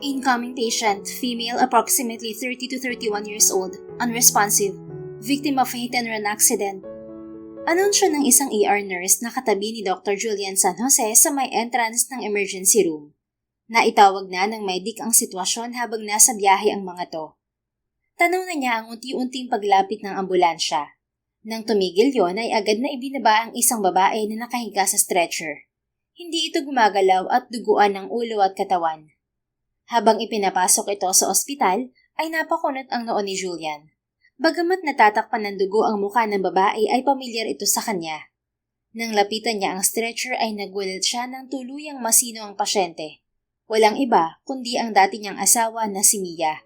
Incoming patient, female, approximately 30 to 31 years old, unresponsive, victim of hit-and-run accident. Anunsyo ng isang ER nurse na katabi ni Dr. Julian San Jose sa may entrance ng emergency room. Naitawag na ng medic ang sitwasyon habang nasa biyahe ang mga to. Tanaw na niya ang unti-unting paglapit ng ambulansya. Nang tumigil yon ay agad na ibinaba ang isang babae na nakahiga sa stretcher. Hindi ito gumagalaw at duguan ng ulo at katawan. Habang ipinapasok ito sa ospital, ay napakunot ang noo ni Julian. Bagamat natatakpan ng dugo ang mukha ng babae ay pamilyar ito sa kanya. Nang lapitan niya ang stretcher ay nagulat siya ng tuluyang masino ang pasyente. Walang iba kundi ang dati niyang asawa na si Mia.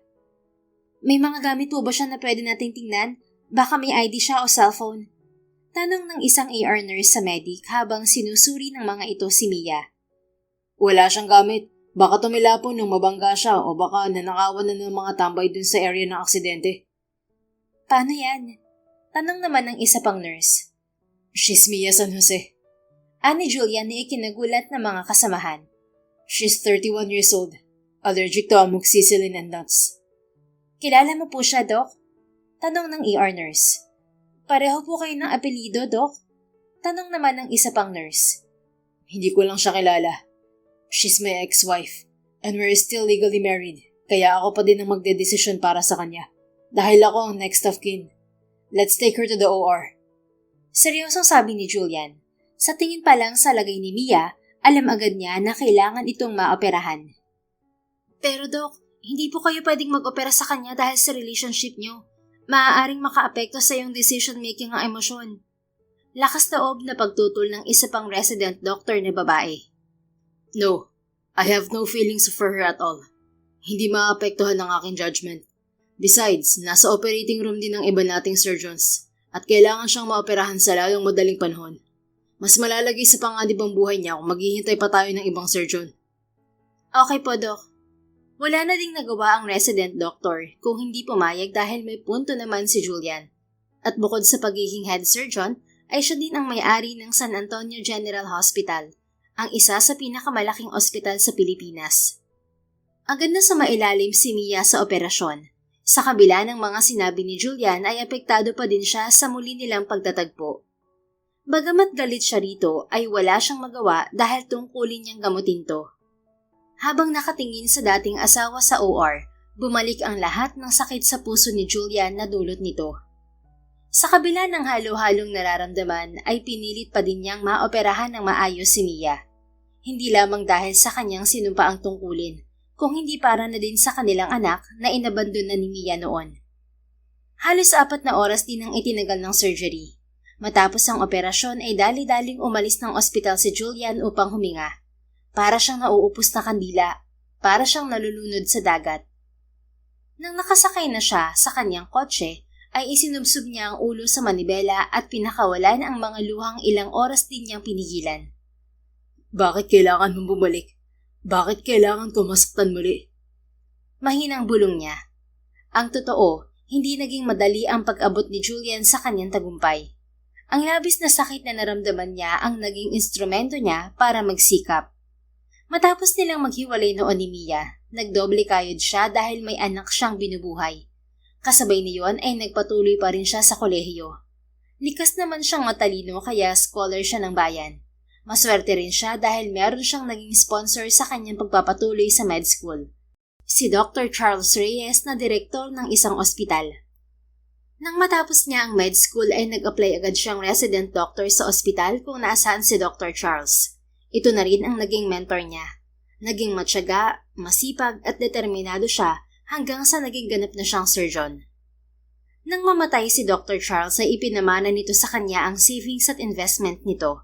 May mga gamit po ba siya na pwede nating tingnan? Baka may ID siya o cellphone? Tanong ng isang ER nurse sa medic habang sinusuri ng mga ito si Mia. Wala siyang gamit. Baka tumilapon nung mabangga siya o baka nanakawan na ng mga tambay dun sa area ng aksidente. Paano yan? Tanong naman ng isa pang nurse. She's Mia San Jose. Ani Julian na ikinagulat ng mga kasamahan. She's 31 years old. Allergic to amoxicillin and nuts. Kilala mo po siya, Doc? Tanong ng ER nurse. Pareho po kayo ng apelido, Doc? Tanong naman ng isa pang nurse. Hindi ko lang siya kilala. She's my ex-wife and we're still legally married. Kaya ako pa din ang magdedesisyon para sa kanya. Dahil ako ang next of kin. Let's take her to the OR. Seryosong sabi ni Julian. Sa tingin pa lang sa lagay ni Mia, alam agad niya na kailangan itong maoperahan. Pero Doc, hindi po kayo pwedeng mag-opera sa kanya dahil sa relationship niyo. Maaaring makaapekto sa iyong decision-making ang emosyon. Lakas loob na pagtutol ng isa pang resident doctor na babae. No, I have no feelings for her at all. Hindi maapektuhan ng aking judgment. Besides, nasa operating room din ng iba nating surgeons at kailangan siyang maoperahan sa lalong madaling panahon. Mas malalagay sa panganib ang buhay niya kung maghihintay pa tayo ng ibang surgeon. Okay po, Doc. Wala na ding nagawa ang resident doctor kung hindi pumayag dahil may punto naman si Julian. At bukod sa pagiging head surgeon, ay siya din ang may-ari ng San Antonio General Hospital, ang isa sa pinakamalaking ospital sa Pilipinas. Agad na sumailalim si Mia sa operasyon. Sa kabila ng mga sinabi ni Julian ay apektado pa din siya sa muli nilang pagtatagpo. Bagamat galit siya rito ay wala siyang magawa dahil tungkulin niyang gamutin to. Habang nakatingin sa dating asawa sa OR, bumalik ang lahat ng sakit sa puso ni Julian na dulot nito. Sa kabila ng halo-halong nararamdaman ay pinilit pa din niyang maoperahan ng maayos si Mia. Hindi lamang dahil sa kanyang sinumpa ang tungkulin, kung hindi para na din sa kanilang anak na inabandon na ni Mia noon. Halos 4 na oras din ang itinagal ng surgery. Matapos ang operasyon ay dali-daling umalis ng ospital si Julian upang huminga. Para siyang nauupos na kandila, para siyang nalulunod sa dagat. Nang nakasakay na siya sa kanyang kotse, ay isinubsob niya ang ulo sa manibela at pinakawalan ang mga luhang ilang oras din niyang pinigilan. Bakit kailangan mong bumalik? Bakit kailangan ko masaktan muli? Mahinang bulong niya. Ang totoo, hindi naging madali ang pag-abot ni Julian sa kanyang tagumpay. Ang labis na sakit na naramdaman niya ang naging instrumento niya para magsikap. Matapos nilang maghiwalay noon ni Mia, nagdoble kayod siya dahil may anak siyang binubuhay. Kasabay niyon ay nagpatuloy pa rin siya sa kolehiyo. Likas naman siyang matalino kaya scholar siya ng bayan. Maswerte rin siya dahil meron siyang naging sponsor sa kanyang pagpapatuloy sa med school. Si Dr. Charles Reyes na direktor ng isang ospital. Nang matapos niya ang med school ay nag-apply agad siyang resident doctor sa ospital kung nasaan si Dr. Charles. Ito na rin ang naging mentor niya. Naging matyaga, masipag at determinado siya hanggang sa naging ganap na siyang surgeon. Nang mamatay si Dr. Charles ay ipinamana nito sa kanya ang savings at investment nito.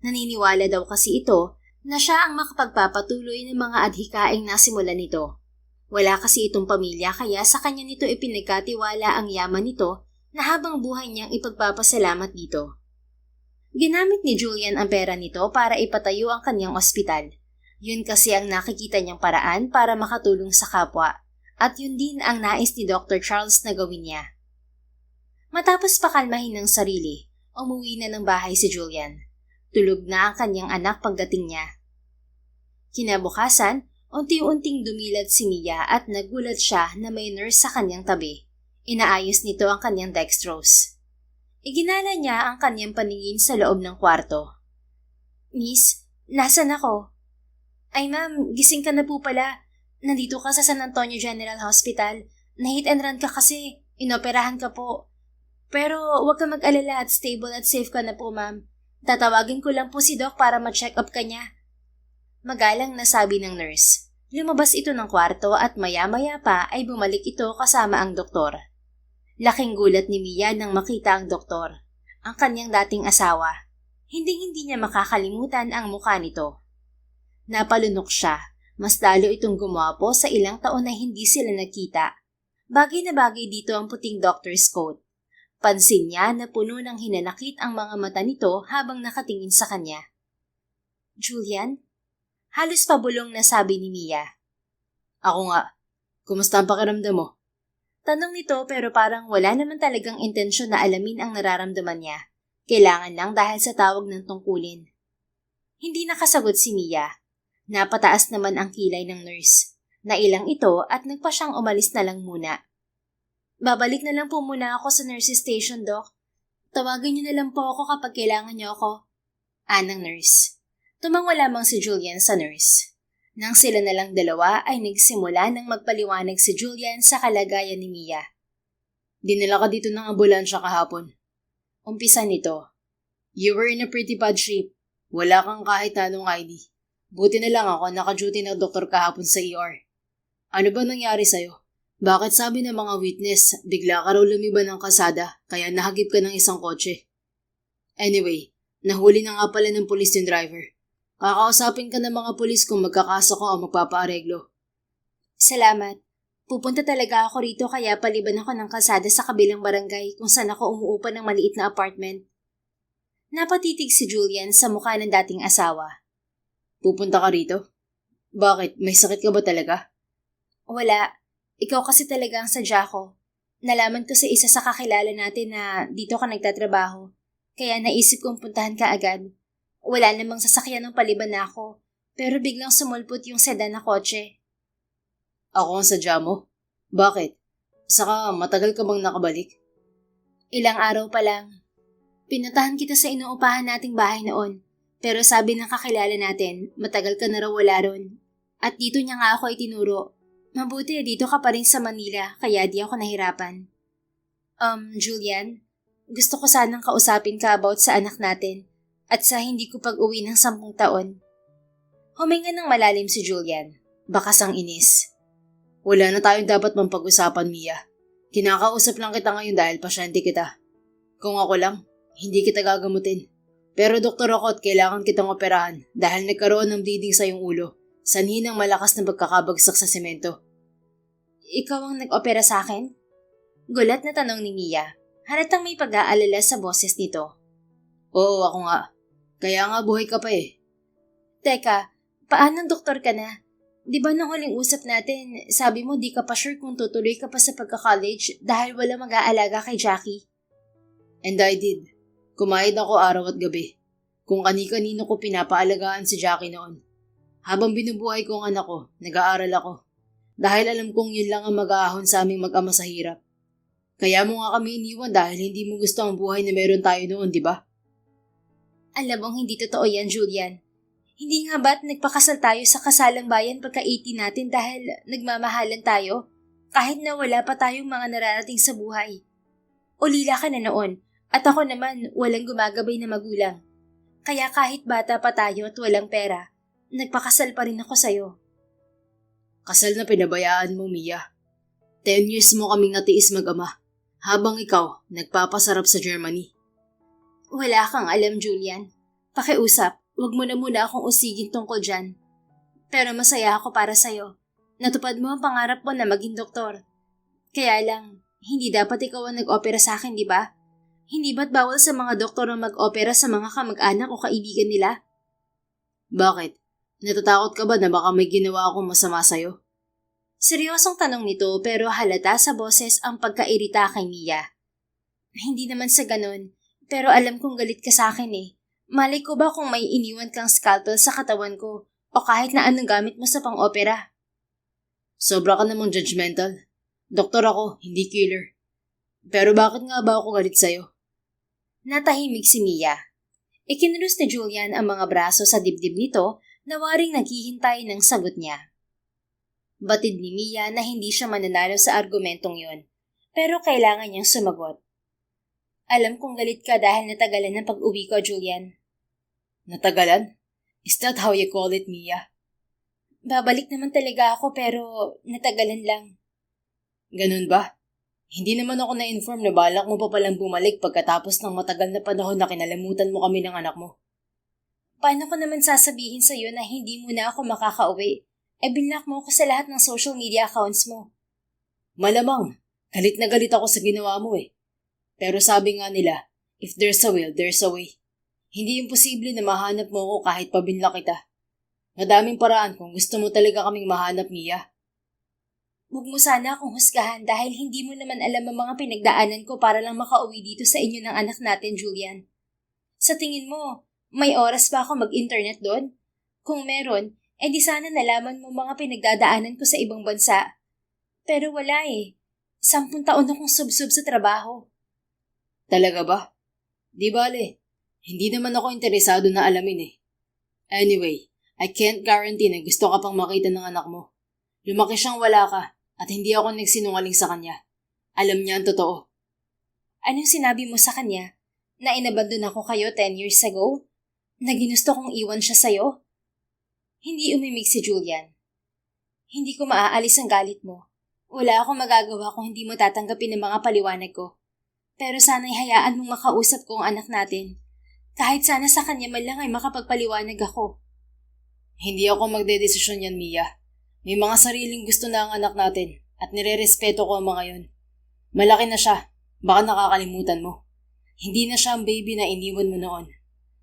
Naniniwala daw kasi ito na siya ang makapagpapatuloy ng mga adhikaing nasimulan nito. Wala kasi itong pamilya kaya sa kanya nito ipinagkatiwala ang yaman nito na habang buhay niyang ipagpapasalamat dito. Ginamit ni Julian ang pera nito para ipatayo ang kanyang ospital. Yun kasi ang nakikita niyang paraan para makatulong sa kapwa. At yun din ang nais ni Dr. Charles na gawin niya. Matapos pakalmahin ng sarili, umuwi na ng bahay si Julian. Tulog na ang kanyang anak pagdating niya. Kinabukasan, Unti-unting dumilat si Mia at nagulat siya na may nurse sa kanyang tabi. Inaayos nito ang kanyang dextrose. Iginala niya ang kanyang paningin sa loob ng kwarto. Miss, nasan ako? Ay ma'am, gising ka na po pala. Nandito ka sa San Antonio General Hospital. Na-hit and run ka kasi. Inoperahan ka po. Pero huwag ka mag-alala at stable at safe ka na po ma'am. Tatawagin ko lang po si Doc para ma-check up ka niya. Magalang na sabi ng nurse. Lumabas ito ng kwarto at maya-maya pa ay bumalik ito kasama ang doktor. Laking gulat ni Mia nang makita ang doktor, ang kanyang dating asawa. Hindi niya makakalimutan ang mukha nito. Napalunok siya, mas lalo itong gumwapo sa ilang taon na hindi sila nagkita. Bagay na bagay dito ang puting doctor's coat. Pansin niya na puno ng hinanakit ang mga mata nito habang nakatingin sa kanya. Julian? Halos pabulong na sabi ni Mia. Ako nga. Kumusta ang pakiramdam mo? Tanong nito pero parang wala naman talagang intensyon na alamin ang nararamdaman niya. Kailangan lang dahil sa tawag ng tungkulin. Hindi nakasagot si Mia. Napataas naman ang kilay ng nurse. Nailang ito at nagpa siyang umalis na lang muna. Babalik na lang po muna ako sa nurse's station, Doc. Tawagan niyo na lang po ako kapag kailangan niyo ako. Anang nurse. Tumango lamang si Julian sa nurse. Nang sila na lang dalawa ay nagsimula ng magpaliwanag si Julian sa kalagayan ni Mia. Dinala ka dito ng ambulansya kahapon. Umpisa nito. You were in a pretty bad shape. Wala kang kahit anong ID. Buti na lang ako naka-duty ng doktor kahapon sa ER. Ano ba nangyari sa'yo? Bakit sabi ng mga witness, bigla ka raw lumiban ng kasada kaya nahagip ka ng isang kotse? Anyway, nahuli na nga pala ng pulis yung driver. Kakausapin ka ng mga pulis kung magkakaso ko o magpapaareglo. Salamat. Pupunta talaga ako rito kaya paliban ako ng kalsada sa kabilang barangay kung saan ako umuupa ng maliit na apartment. Napatitig si Julian sa mukha ng dating asawa. Pupunta ka rito? Bakit? May sakit ka ba talaga? Wala. Ikaw kasi talaga ang sadya ko. Nalaman ko sa isa sa kakilala natin na dito ka nagtatrabaho. Kaya naisip kong puntahan ka agad. Wala namang sasakyan ng paliban na ako. Pero biglang sumulpot yung sedan na kotse. Ako ang sadya mo? Bakit? Saka matagal ka bang nakabalik? Ilang araw pa lang. Pinuntahan kita sa inuupahan nating bahay noon. Pero sabi ng kakilala natin, matagal ka na raw wala ron. At dito niya nga ako itinuro. Mabuti dito ka pa rin sa Manila, kaya di ako nahirapan. Julian, gusto ko sanang kausapin ka about sa anak natin at sa hindi ko pag-uwi ng 10 taon. Huminga ng malalim si Julian. Bakas ang inis. Wala na tayong dapat mampag-usapan, Mia. Kinakausap lang kita ngayon dahil pasyente kita. Kung ako lang, hindi kita gagamutin. Pero doktor ako at kailangan kitang operahan dahil nagkaroon ng bleeding sa iyong ulo. Sanhi ng malakas na pagkakabagsak sa semento. Ikaw ang nag-opera sa akin? Gulat na tanong ni Mia. Halatang may pag-aalala sa boses nito. Oo, ako nga. Kaya nga buhay ka pa eh. Teka, paanong doktor ka na? Di ba nung huling usap natin, sabi mo di ka pa sure kung tutuloy ka pa sa pagka-college dahil wala mag-aalaga kay Jackie? And I did. Kumayad ako araw at gabi. Kung kani-kanino ko pinapaalagaan si Jackie noon. Habang binubuhay ko ang anak ko, nag-aaral ako. Dahil alam kong yun lang ang mag-aahon sa aming mag-ama sa hirap. Kaya mo nga kami iniwan dahil hindi mo gusto ang buhay na meron tayo noon, di ba? Alam mong hindi totoo yan, Julian. Hindi nga ba't nagpakasal tayo sa kasalang bayan pagka-18 natin dahil nagmamahalan tayo? Kahit na wala pa tayong mga nararating sa buhay. Ulila ka na noon at ako naman walang gumagabay na magulang. Kaya kahit bata pa tayo at walang pera, nagpakasal pa rin ako sa'yo. Kasal na pinabayaan mo, Mia. 10 years mo kaming natiis mag-ama, habang ikaw nagpapasarap sa Germany. Wala kang alam, Julian. Pakiusap, wag mo na muna akong usigin tungkol dyan. Pero masaya ako para sa'yo. Natupad mo ang pangarap mo na maging doktor. Kaya lang, hindi dapat ikaw ang nag-opera sa akin, di ba? Hindi ba't bawal sa mga doktor ang mag-opera sa mga kamag-anak o kaibigan nila? Bakit? Natatakot ka ba na baka may ginawa akong masama sa'yo? Seryosong tanong nito pero halata sa boses ang pagkairita kay Mia. Hindi naman sa ganon, pero alam kong galit ka sa akin eh. Malay ko ba kung may iniwan kang scalpel sa katawan ko o kahit na anong gamit mo sa pang-opera? Sobra ka namang judgmental. Doktor ako, hindi killer. Pero bakit nga ba ako galit sa'yo? Natahimik si Mia. Ikinulus ni Julian ang mga braso sa dibdib nito na waring naghihintay ng sagot niya. Batid ni Mia na hindi siya mananalo sa argumentong yon, pero kailangan niyang sumagot. Alam kong galit ka dahil natagalan ng pag-uwi ko, Julian. Natagalan? Is that how you call it, Mia? Babalik naman talaga ako pero natagalan lang. Ganun ba? Hindi naman ako na-inform na balak mo pa palang bumalik pagkatapos ng matagal na panahon na kinalamutan mo kami ng anak mo. Paano ko naman sasabihin sa'yo na hindi mo na ako makakauwi? Binlock mo ako sa lahat ng social media accounts mo. Malamang, galit na galit ako sa ginawa mo eh. Pero sabi nga nila, if there's a will, there's a way. Hindi imposible na mahanap mo ako kahit pabinlock kita. Madaming paraan kung gusto mo talaga kaming mahanap, Mia. Huwag mo sana akong husgahan dahil hindi mo naman alam ang mga pinagdaanan ko para lang makauwi dito sa inyo ng anak natin, Julian. Sa tingin mo, may oras ba ako mag-internet doon? Kung meron, di sana nalaman mo mga pinagdadaanan ko sa ibang bansa. Pero wala eh. 10 taon akong sub-sub sa trabaho. Talaga ba? Di bale, hindi naman ako interesado na alamin eh. Anyway, I can't guarantee na gusto ka pang makita ng anak mo. Lumaki siyang wala ka at hindi ako nagsinungaling sa kanya. Alam niya ang totoo. Anong sinabi mo sa kanya? Na inabandon ako kayo 10 years ago? Na ginusto kong iwan siya sa'yo? Hindi umimik si Julian. Hindi ko maaalis ang galit mo. Wala akong magagawa kung hindi mo tatanggapin ang mga paliwanag ko. Pero sana'y hayaan mong makausap ko ang anak natin. Kahit sana sa kanya man lang ay makapagpaliwanag ako. Hindi ako magdedesisyon yan, Mia. May mga sariling gusto na ang anak natin at nirerespeto ko ang mga yon. Malaki na siya. Baka nakakalimutan mo. Hindi na siya ang baby na iniwan mo noon.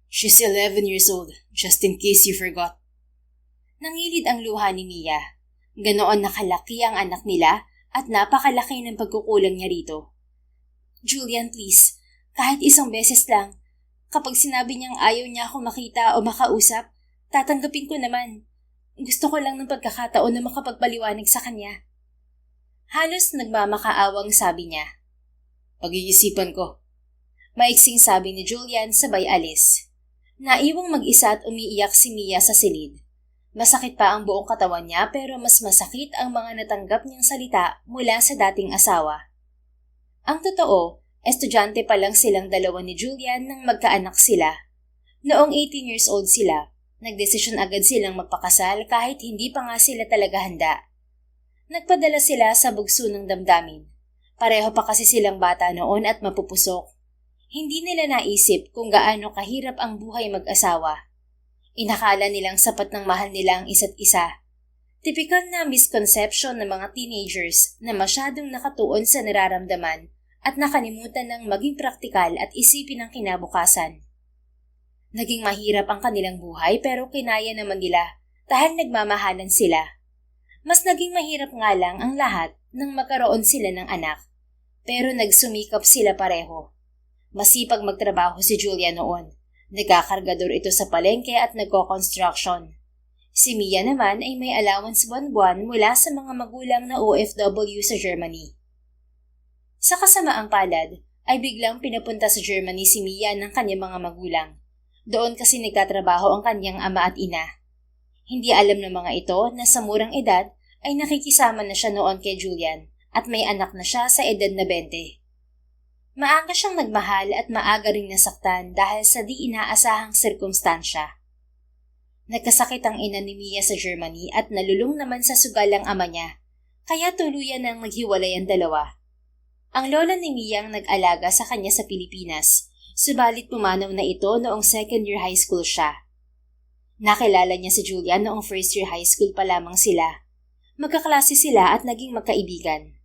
She's 11 years old, just in case you forgot. Nangilid ang luha ni Mia. Ganoon nakalaki ang anak nila at napakalaki ng pagkukulang niya rito. Julian, please, kahit isang beses lang, kapag sinabi niyang ayaw niya ako makita o makausap, tatanggapin ko naman. Gusto ko lang ng pagkakataon na makapagpaliwanag sa kanya. Halos nagmamakaawang sabi niya. Pag-iisipan ko. Maiksing sabi ni Julian sabay alis. Naiwang mag-isa at umiiyak si Mia sa silid. Masakit pa ang buong katawan niya pero mas masakit ang mga natanggap niyang salita mula sa dating asawa. Ang totoo, estudyante pa lang silang dalawa ni Julian nang magkaanak sila. Noong 18 years old sila, nagdesisyon agad silang magpakasal kahit hindi pa nga sila talaga handa. Nagpadala sila sa bugso ng damdamin. Pareho pa kasi silang bata noon at mapupusok. Hindi nila naisip kung gaano kahirap ang buhay mag-asawa. Inakala nilang sapat ng mahal nila ang isa't isa. Tipikal na misconception ng mga teenagers na masyadong nakatuon sa nararamdaman at nakalimutan ng maging praktikal at isipin ang kinabukasan. Naging mahirap ang kanilang buhay pero kinaya naman nila dahil nagmamahalan sila. Mas naging mahirap nga lang ang lahat nang magkaroon sila ng anak. Pero nagsumikap sila pareho. Masipag magtrabaho si Julia noon. Nagkakargador ito sa palengke at nagko-construction. Si Mia naman ay may allowance buwan-buwan mula sa mga magulang na OFW sa Germany. Sa kasamaang palad, ay biglang pinapunta sa Germany si Mia ng kanyang mga magulang. Doon kasi nagtatrabaho ang kanyang ama at ina. Hindi alam ng mga ito na sa murang edad ay nakikisama na siya noon kay Julian at may anak na siya sa edad na 20. Maaga siyang nagmahal at maaga ring nasaktan dahil sa di inaasahang sirkumstansya. Nagkasakit ang ina ni Mia sa Germany at nalulung naman sa sugal ang ama niya, kaya tuluyan nang naghiwalay ang dalawa. Ang lola ni Mia ang nag-alaga sa kanya sa Pilipinas, subalit pumanaw na ito noong second year high school siya. Nakilala niya si Julia noong first year high school pa lamang sila. Magkaklase sila at naging magkaibigan.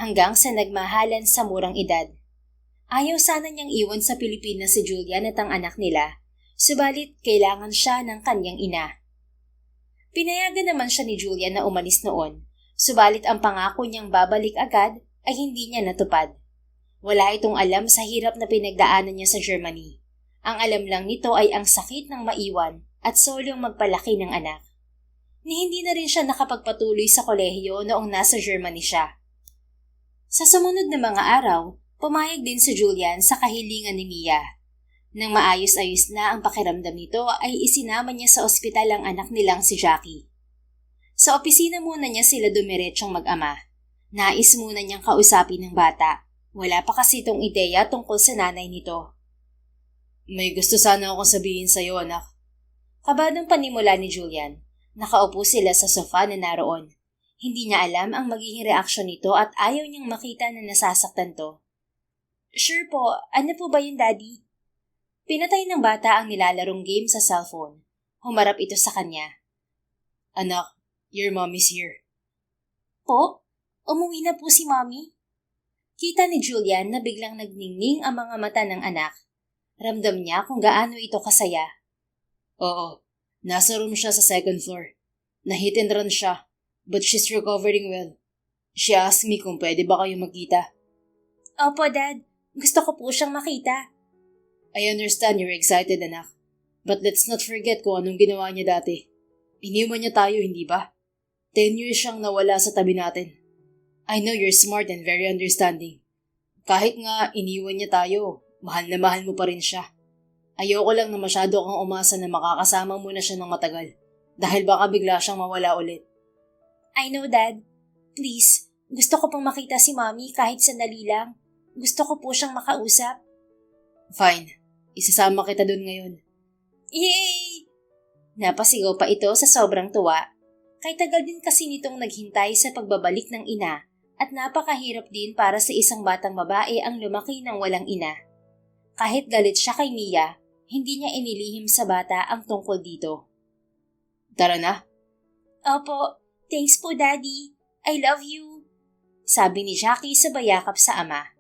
Hanggang sa nagmahalan sa murang edad. Ayaw sana niyang iwan sa Pilipinas si Julian at ang anak nila, subalit kailangan siya ng kanyang ina. Pinayagan naman siya ni Julian na umalis noon, subalit ang pangako niyang babalik agad ay hindi niya natupad. Wala itong alam sa hirap na pinagdaanan niya sa Germany. Ang alam lang nito ay ang sakit ng maiwan at solong magpalaki ng anak. ni hindi na rin siya nakapagpatuloy sa kolehiyo noong nasa Germany siya. Sa sumunod na mga araw, pumayag din si Julian sa kahilingan ni Mia. Nang maayos-ayos na ang pakiramdam nito ay isinama niya sa ospital ang anak nilang si Jackie. Sa opisina muna niya sila dumiretsong mag-ama. Nais muna niyang kausapin ng bata. Wala pa kasi itong ideya tungkol sa nanay nito. May gusto sana akong sabihin sa'yo, anak. Kabadong panimula ni Julian. Nakaupo sila sa sofa na naroon. Hindi niya alam ang magiging reaksyon nito at ayaw niyang makita na nasasaktan to. Sure po, ano po ba yun, Daddy? Pinatay ng bata ang nilalarong game sa cellphone. Humarap ito sa kanya. Anak, your mom is here. Po? Umuwi na po si Mommy? Kita ni Julian na biglang nagningning ang mga mata ng anak. Ramdam niya kung gaano ito kasaya. Oo, nasa room siya sa second floor. Na-hit and run siya, but she's recovering well. She asked me kung pwede ba kayo magkita. Opo, Dad. Gusto ko po siyang makita. I understand you're excited, anak. But let's not forget kung anong ginawa niya dati. Iniwan niya tayo, hindi ba? 10 years siyang nawala sa tabi natin. I know you're smart and very understanding. Kahit nga iniwan niya tayo, mahal na mahal mo pa rin siya. Ayoko lang na masyado kang umasa na makakasama mo na siya ng matagal. Dahil baka bigla siyang mawala ulit. I know, Dad. Please, gusto ko pong makita si Mommy kahit sandali lang. Gusto ko po siyang makausap. Fine. Isasama kita dun ngayon. Yay! Napasigaw pa ito sa sobrang tuwa. Kay tagal din kasi nitong naghintay sa pagbabalik ng ina at napakahirap din para sa isang batang babae ang lumaki ng walang ina. Kahit galit siya kay Mia, hindi niya inilihim sa bata ang tungkol dito. Tara na. Opo, thanks po, Daddy. I love you. Sabi ni Jackie sa bayakap sa ama.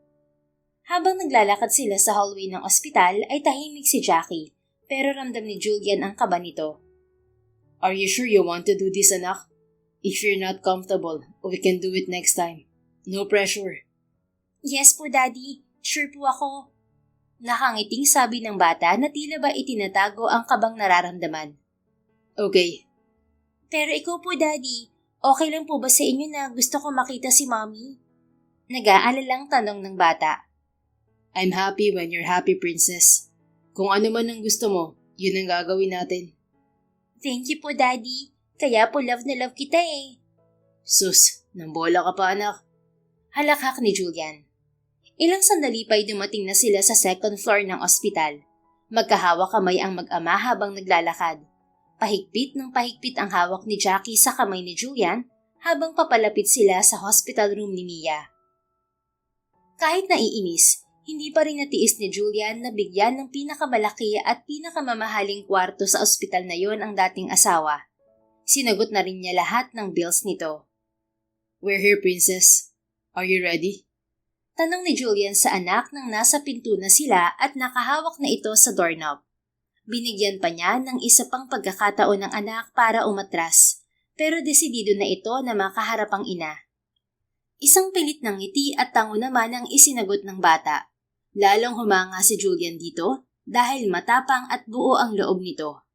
Habang naglalakad sila sa hallway ng ospital ay tahimik si Jackie, pero ramdam ni Julian ang kaba nito. Are you sure you want to do this, anak? If you're not comfortable, we can do it next time. No pressure. Yes po, Daddy. Sure po ako. Nakangiting sabi ng bata na tila ba itinatago ang kabang nararamdaman. Okay. Pero ikaw po, Daddy, okay lang po ba sa inyo na gusto ko makita si Mommy? Nag-aalalang tanong ng bata. I'm happy when you're happy, princess. Kung ano man ang gusto mo, yun ang gagawin natin. Thank you po, Daddy. Kaya po love na love kita eh. Sus, nambola ka pa, anak. Halakhak ni Julian. Ilang sandali pa'y dumating na sila sa second floor ng ospital. Magkahawak kamay ang mag-ama habang naglalakad. Pahigpit ng pahigpit ang hawak ni Jackie sa kamay ni Julian habang papalapit sila sa hospital room ni Mia. Kahit naiinis, hindi pa rin natiis ni Julian na bigyan ng pinakamalaki at pinakamamahaling kwarto sa ospital na yon ang dating asawa. Sinagot na rin niya lahat ng bills nito. We're here, princess. Are you ready? Tanong ni Julian sa anak nang nasa pinto na sila at nakahawak na ito sa doorknob. Binigyan pa niya ng isa pang pagkakataon ng anak para umatras, pero desidido na ito na makaharap ang ina. Isang pilit ng ngiti at tango naman ang isinagot ng bata. Lalong humanga si Julian dito dahil matapang at buo ang loob nito.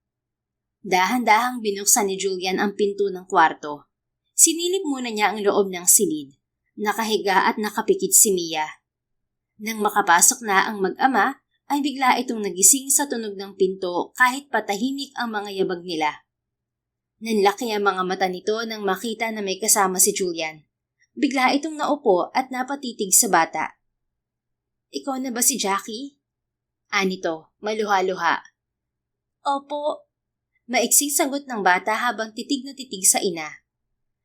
Dahan-dahang binuksan ni Julian ang pinto ng kwarto. Sinilip muna niya ang loob ng silid. Nakahiga at nakapikit si Mia. Nang makapasok na ang mag-ama, ay bigla itong nagising sa tunog ng pinto kahit patahimik ang mga yabag nila. Nanlaki ang mga mata nito nang makita na may kasama si Julian. Bigla itong naupo at napatitig sa bata. Ikaw na ba si Jackie? Anito, maluha-luha. Opo. Maiksing sagot ng bata habang titig na titig sa ina.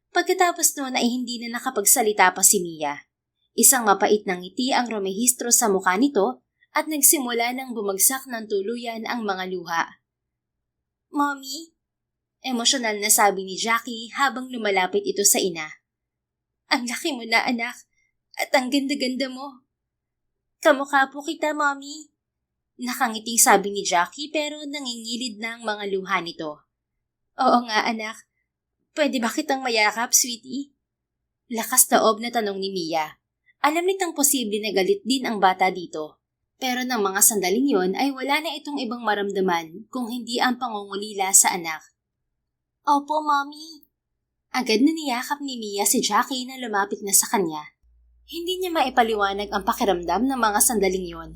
Pagkatapos noon ay hindi na nakapagsalita pa si Mia. Isang mapait na ngiti ang rumehistro sa mukha nito at nagsimula nang bumagsak ng tuluyan ang mga luha. Mommy? Emosyonal na sabi ni Jackie habang lumalapit ito sa ina. Ang laki mo na, anak, at ang ganda-ganda mo. Kamukha po kita, Mommy. Nakangiting sabi ni Jackie pero nangingilid na ang mga luha nito. Oo nga, anak. Pwede ba kitang mayakap, sweetie? Lakas taob na tanong ni Mia. Alam nitang posible na galit din ang bata dito. Pero ng mga sandaling yon ay wala na itong ibang maramdaman kung hindi ang pangungulila sa anak. Opo, Mommy. Agad na niyakap ni Mia si Jackie na lumapit na sa kanya. Hindi niya maipaliwanag ang pakiramdam ng mga sandaling yon.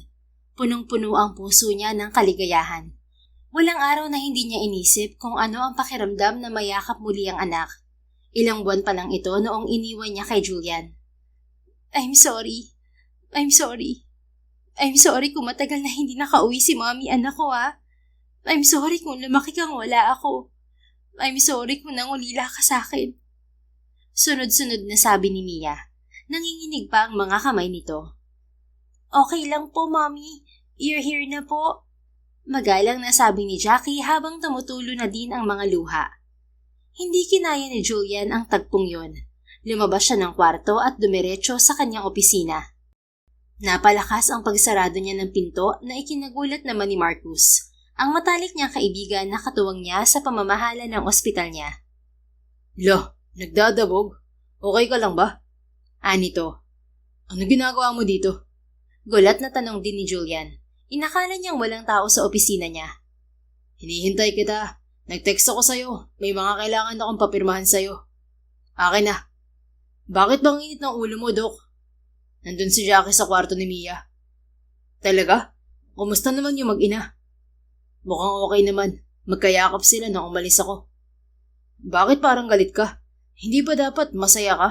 Punong-puno ang puso niya ng kaligayahan. Walang araw na hindi niya inisip kung ano ang pakiramdam na mayakap muli ang anak. Ilang buwan pa lang ito noong iniwan niya kay Julian. I'm sorry. I'm sorry. I'm sorry kung matagal na hindi nakauwi si Mommy, anak ko ah. I'm sorry kung lumaki kang wala ako. I'm sorry kung nangulila ka sa akin. Sunod-sunod na sabi ni Mia. Nanginginig pa ang mga kamay nito. Okay lang po, Mommy. You're here na po. Magalang na sabi ni Jackie habang tumutulo na din ang mga luha. Hindi kinaya ni Julian ang tagpong yon. Lumabas siya ng kwarto at dumiretso sa kanyang opisina. Napalakas ang pagsarado niya ng pinto na ikinagulat naman ni Marcus, ang matalik niyang kaibigan na katuwang niya sa pamamahala ng ospital niya. Lo, nagdadabog? Okay ka lang ba? Anito. Ano ginagawa mo dito? Gulat na tanong din ni Julian. Inakala niyang walang tao sa opisina niya. Hinihintay kita. Nag-text ako sa'yo. May mga kailangan akong papirmahan sa'yo. Akin na. Bakit bang init ng ulo mo, Dok? Nandun si Jackie sa kwarto ni Mia. Talaga? Kumusta naman yung mag-ina? Mukhang okay naman. Magkayakap sila nang umalis ako. Bakit parang galit ka? Hindi ba dapat masaya ka?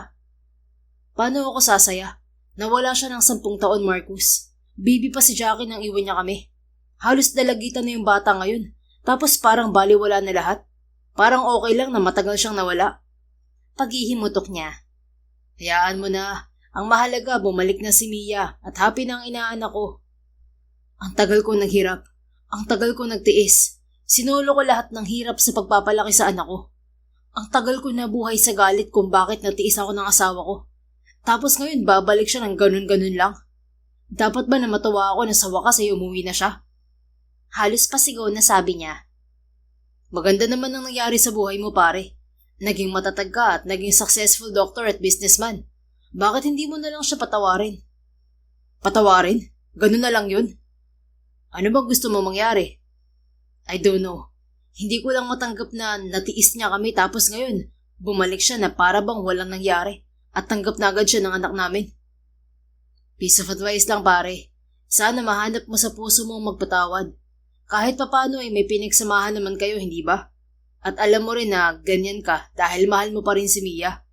Paano ako sasaya? Nawala siya ng 10 taon, Marcus. Baby pa si Jackie nang iwan niya kami. Halos dalagitan na yung bata ngayon. Tapos parang baliwala na lahat. Parang okay lang na matagal siyang nawala. Paghihimutok niya. Hayaan mo na. Ang mahalaga, bumalik na si Mia at happy na ang inaanak ko. Ang tagal ko naghirap. Ang tagal ko nagtiis. Sinulo ko lahat ng hirap sa pagpapalaki sa anak ko. Ang tagal ko nabuhay sa galit kung bakit natiis ako ng asawa ko. Tapos ngayon babalik siya ng ganun-ganun lang. Dapat ba na matawa ako na sa wakas ay umuwi na siya? Halos pasigaw na sabi niya. Maganda naman ang nangyari sa buhay mo, pare. Naging matatag ka at naging successful doctor at businessman. Bakit hindi mo na lang siya patawarin? Patawarin? Ganun na lang yun? Ano ba gusto mo mangyari? I don't know. Hindi ko lang matanggap na natiis niya kami tapos ngayon, bumalik siya na para bang walang nangyari at tanggap na agad siya ng anak namin. Piece of advice lang, pare. Sana mahanap mo sa puso mong magpatawad. Kahit papano ay may pinagsamahan naman kayo, hindi ba? At alam mo rin na ganyan ka dahil mahal mo pa rin si Mia.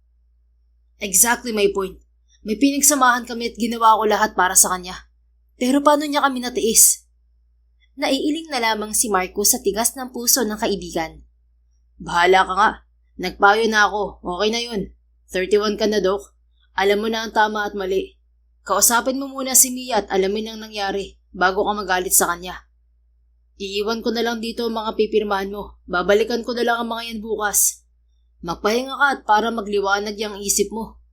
Exactly my point. May pinagsamahan kami at ginawa ko lahat para sa kanya. Pero paano niya kami natiis? Naiiling na lamang si Marcus sa tigas ng puso ng kaibigan. Bahala ka nga. Nagpayo na ako. Okay na yun. 31 ka na, Dok. Alam mo na ang tama at mali. Kausapin mo muna si Mia at alamin ang nangyari bago ka magalit sa kanya. Iiwan ko na lang dito ang mga pipirmahan mo. Babalikan ko na lang ang mga yan bukas. Magpahinga ka at para magliwanag yung isip mo.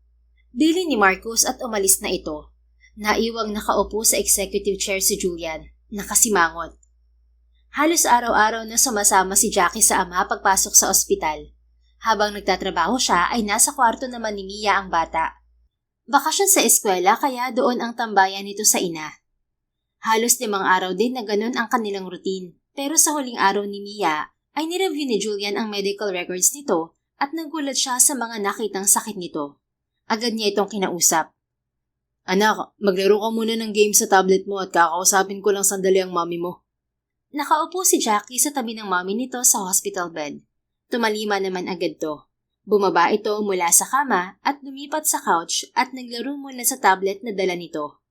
Dili ni Marcus at umalis na ito. Naiwang nakaupo sa executive chair si Julian, nakasimangot. Halos araw-araw na sumasama si Jackie sa ama pagpasok sa ospital. Habang nagtatrabaho siya ay nasa kwarto naman ni Mia ang bata. Bakasyon sa eskwela kaya doon ang tambayan nito sa ina. Halos 5 araw din na ganun ang kanilang routine. Pero sa huling araw ni Mia ay nireview ni Julian ang medical records nito at nagulat siya sa mga nakitang sakit nito. Agad niya itong kinausap. Anak, maglaro ka muna ng game sa tablet mo at kakausapin ko lang sandali ang mami mo. Nakaupo si Jackie sa tabi ng mami nito sa hospital bed. Tumalima naman agad to. Bumaba ito mula sa kama at lumipat sa couch at naglaro muna sa tablet na dala nito.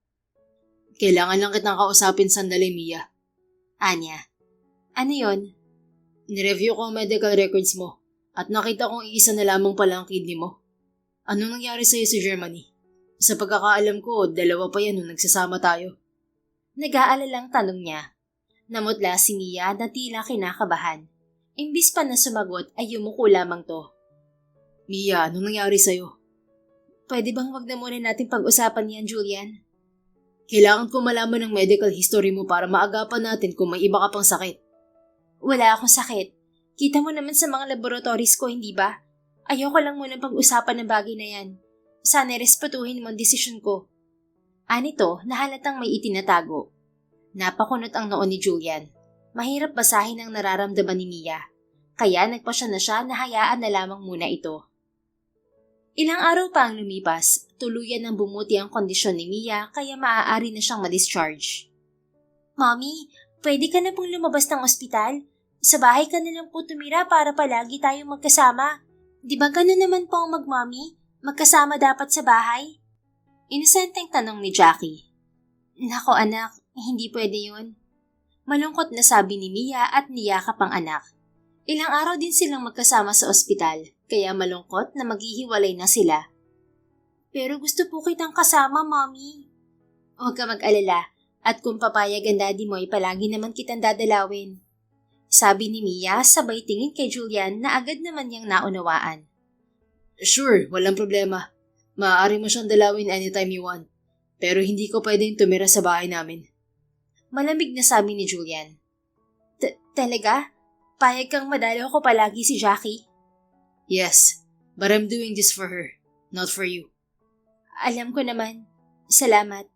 Kailangan lang kitang kausapin sandali, Mia. Anya. Ano yon? Nireview ko ang medical records mo at nakita kong iisa na lamang pala ang kidney mo. Anong nangyari sa'yo sa Germany? Sa pagkakaalam ko, 2 pa yan nung nagsasama tayo. Nag-aalalang tanong niya. Namutla si Mia na tila kinakabahan. Imbis pa na sumagot ay yumuko lamang to. Mia, anong nangyari sa'yo? Pwede bang wag na muna natin pag-usapan yan, Julian? Kailangan ko malaman ng medical history mo para maagapan natin kung may iba ka pang sakit. Wala akong sakit. Kita mo naman sa mga laboratories ko, hindi ba? Ayoko lang muna pag-usapan ng bagay na yan. Sana respetuhin mo ang desisyon ko. Anito, nahalatang may itinatago. Napakunot ang noo ni Julian. Mahirap basahin ang nararamdaman ni Mia. kaya nagpasya na siya na hayaan na lamang muna ito. Ilang araw pa ang lumipas, tuluyan ng bumuti ang kondisyon ni Mia kaya maaari na siyang ma-discharge. Mommy, pwede ka na pong lumabas ng ospital? Sa bahay ka na lang po tumira para palagi tayong magkasama. Di ba gano'n naman po ang mag-mommy? Magkasama dapat sa bahay? Inosenteng tanong ni Jackie. Nako anak, hindi pwede yun. Malungkot na sabi ni Mia at niyakap ang anak. Ilang araw din silang magkasama sa ospital, kaya malungkot na maghihiwalay na sila. Pero gusto po kitang kasama, Mommy. Huwag ka mag-alala, at kung papayag ang daddy mo ay palagi naman kitang dadalawin. Sabi ni Mia sabay tingin kay Julian na agad naman niyang naunawaan. Sure, walang problema. Maaari mo siyang dalawin anytime you want. Pero hindi ko pwedeng tumira sa bahay namin. Malamig na sabi ni Julian. Talaga? Payag kang madalaw ko palagi si Jackie? Yes, but I'm doing this for her, not for you. Alam ko naman. Salamat.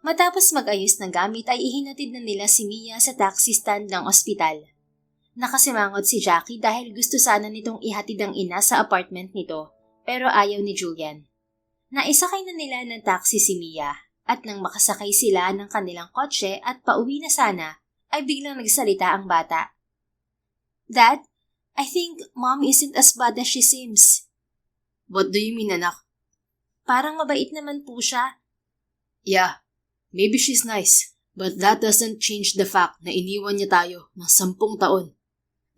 Matapos mag-ayos ng gamit ay ihinatid na nila si Mia sa taxi stand ng ospital. Nakasimangot si Jackie dahil gusto sana nitong ihatid ang ina sa apartment nito, pero ayaw ni Julian. Naisakay na nila ng taxi si Mia at nang makasakay sila ng kanilang kotse at pauwi na sana, ay biglang nagsalita ang bata. Dad, I think Mom isn't as bad as she seems. What do you mean, anak? Parang mabait naman po siya. Yeah, maybe she's nice, but that doesn't change the fact na iniwan niya tayo ng 10 taon.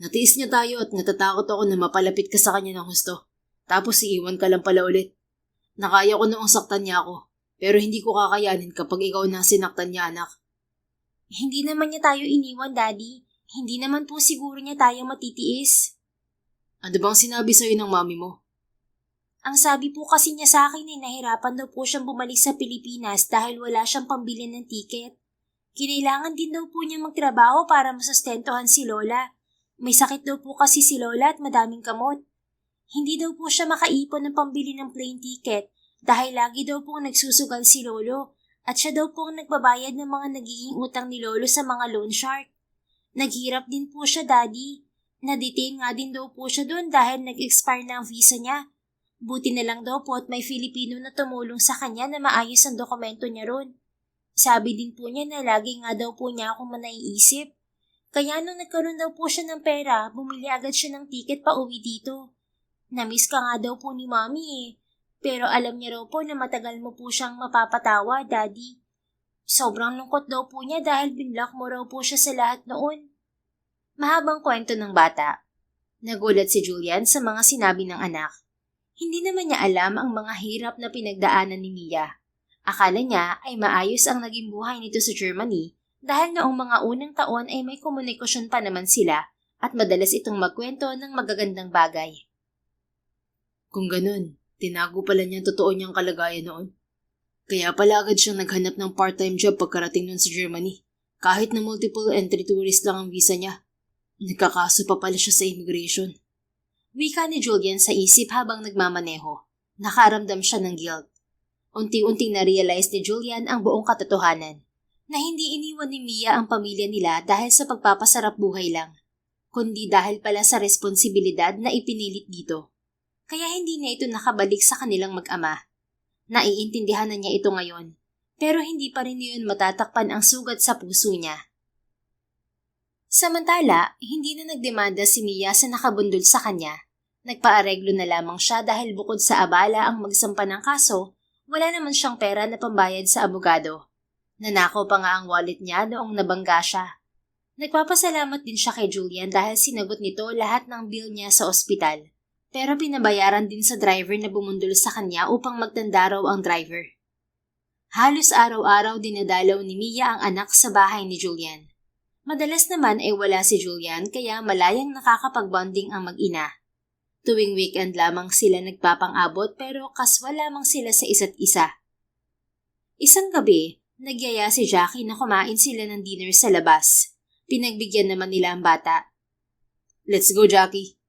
Natiis niya tayo at natatakot ako na mapalapit ka sa kanya ng husto. Tapos iiwan ka lang pala ulit. Nakaya ko noong saktan niya ako, pero hindi ko kakayanin kapag ikaw na sinaktan niya, anak. Hindi naman niya tayo iniwan, Daddy. Hindi naman po siguro niya tayo matitiis. Ano bang sinabi sa'yo ng mami mo? Ang sabi po kasi niya sa akin ay nahirapan daw po siyang bumalik sa Pilipinas dahil wala siyang pambili ng tiket. Kinailangan din daw po niya magtrabaho para masustentuhan si Lola. May sakit daw po kasi si Lola at madaming kamot. Hindi daw po siya makaipon ng pambili ng plane ticket dahil lagi daw po nagsusugal si Lolo at siya daw po ang nagbabayad ng mga nagiging utang ni Lolo sa mga loan shark. Naghirap din po siya, Daddy. Na-detain nga din daw po siya doon dahil nag-expire na ang visa niya. Buti na lang daw po at may Filipino na tumulong sa kanya na maayos ang dokumento niya ron. Sabi din po niya na lagi nga daw po niya akong manaiisip. Kaya nung nagkaroon daw po siya ng pera, bumili agad siya ng ticket pa uwi dito. Namiss ka nga daw po ni Mommy eh. Pero alam niya raw po na matagal mo po siyang mapapatawa, Daddy. Sobrang lungkot daw po niya dahil binlock mo raw po siya sa lahat noon. Mahabang kwento ng bata. Nagulat si Julian sa mga sinabi ng anak. Hindi naman niya alam ang mga hirap na pinagdaanan ni Mia. Akala niya ay maayos ang naging buhay nito sa Germany dahil noong mga unang taon ay may komunikasyon pa naman sila at madalas itong magkwento ng magagandang bagay. Kung ganun, tinago pala niya totoo niyang kalagayan noon. Kaya pala agad siyang naghanap ng part-time job pagkarating nun sa Germany. Kahit na multiple entry tourist lang ang visa niya. Nagkakaso pa pala siya sa immigration. Wika ni Julian sa isip habang nagmamaneho. Nakaramdam siya ng guilt. Unti-unting na-realize ni Julian ang buong katotohanan. Na hindi iniwan ni Mia ang pamilya nila dahil sa pagpapasarap buhay lang. Kundi dahil pala sa responsibilidad na ipinilit dito. Kaya hindi na ito nakabalik sa kanilang mag-ama. Naiintindihan na niya ito ngayon, pero hindi pa rin yun matatakpan ang sugat sa puso niya. Samantala, hindi na nagdemanda si Mia sa nakabundol sa kanya. Nagpaareglo na lamang siya dahil bukod sa abala ang magsampa ng kaso, wala naman siyang pera na pambayad sa abogado. Nanakaw pa nga ang wallet niya noong nabangga siya. Nagpapasalamat din siya kay Julian dahil sinagot nito lahat ng bill niya sa ospital. Pero pinabayaran din sa driver na bumundol sa kanya upang magtanda raw ang driver. Halos araw-araw dinadalaw ni Mia ang anak sa bahay ni Julian. Madalas naman ay wala si Julian kaya malayang nakakapag-bonding ang mag-ina. Tuwing weekend lamang sila nagpapang-abot pero kaswa lamang sila sa isa't isa. Isang gabi, nagyaya si Jackie na kumain sila ng dinner sa labas. Pinagbigyan naman nila ang bata. Let's go, Jackie.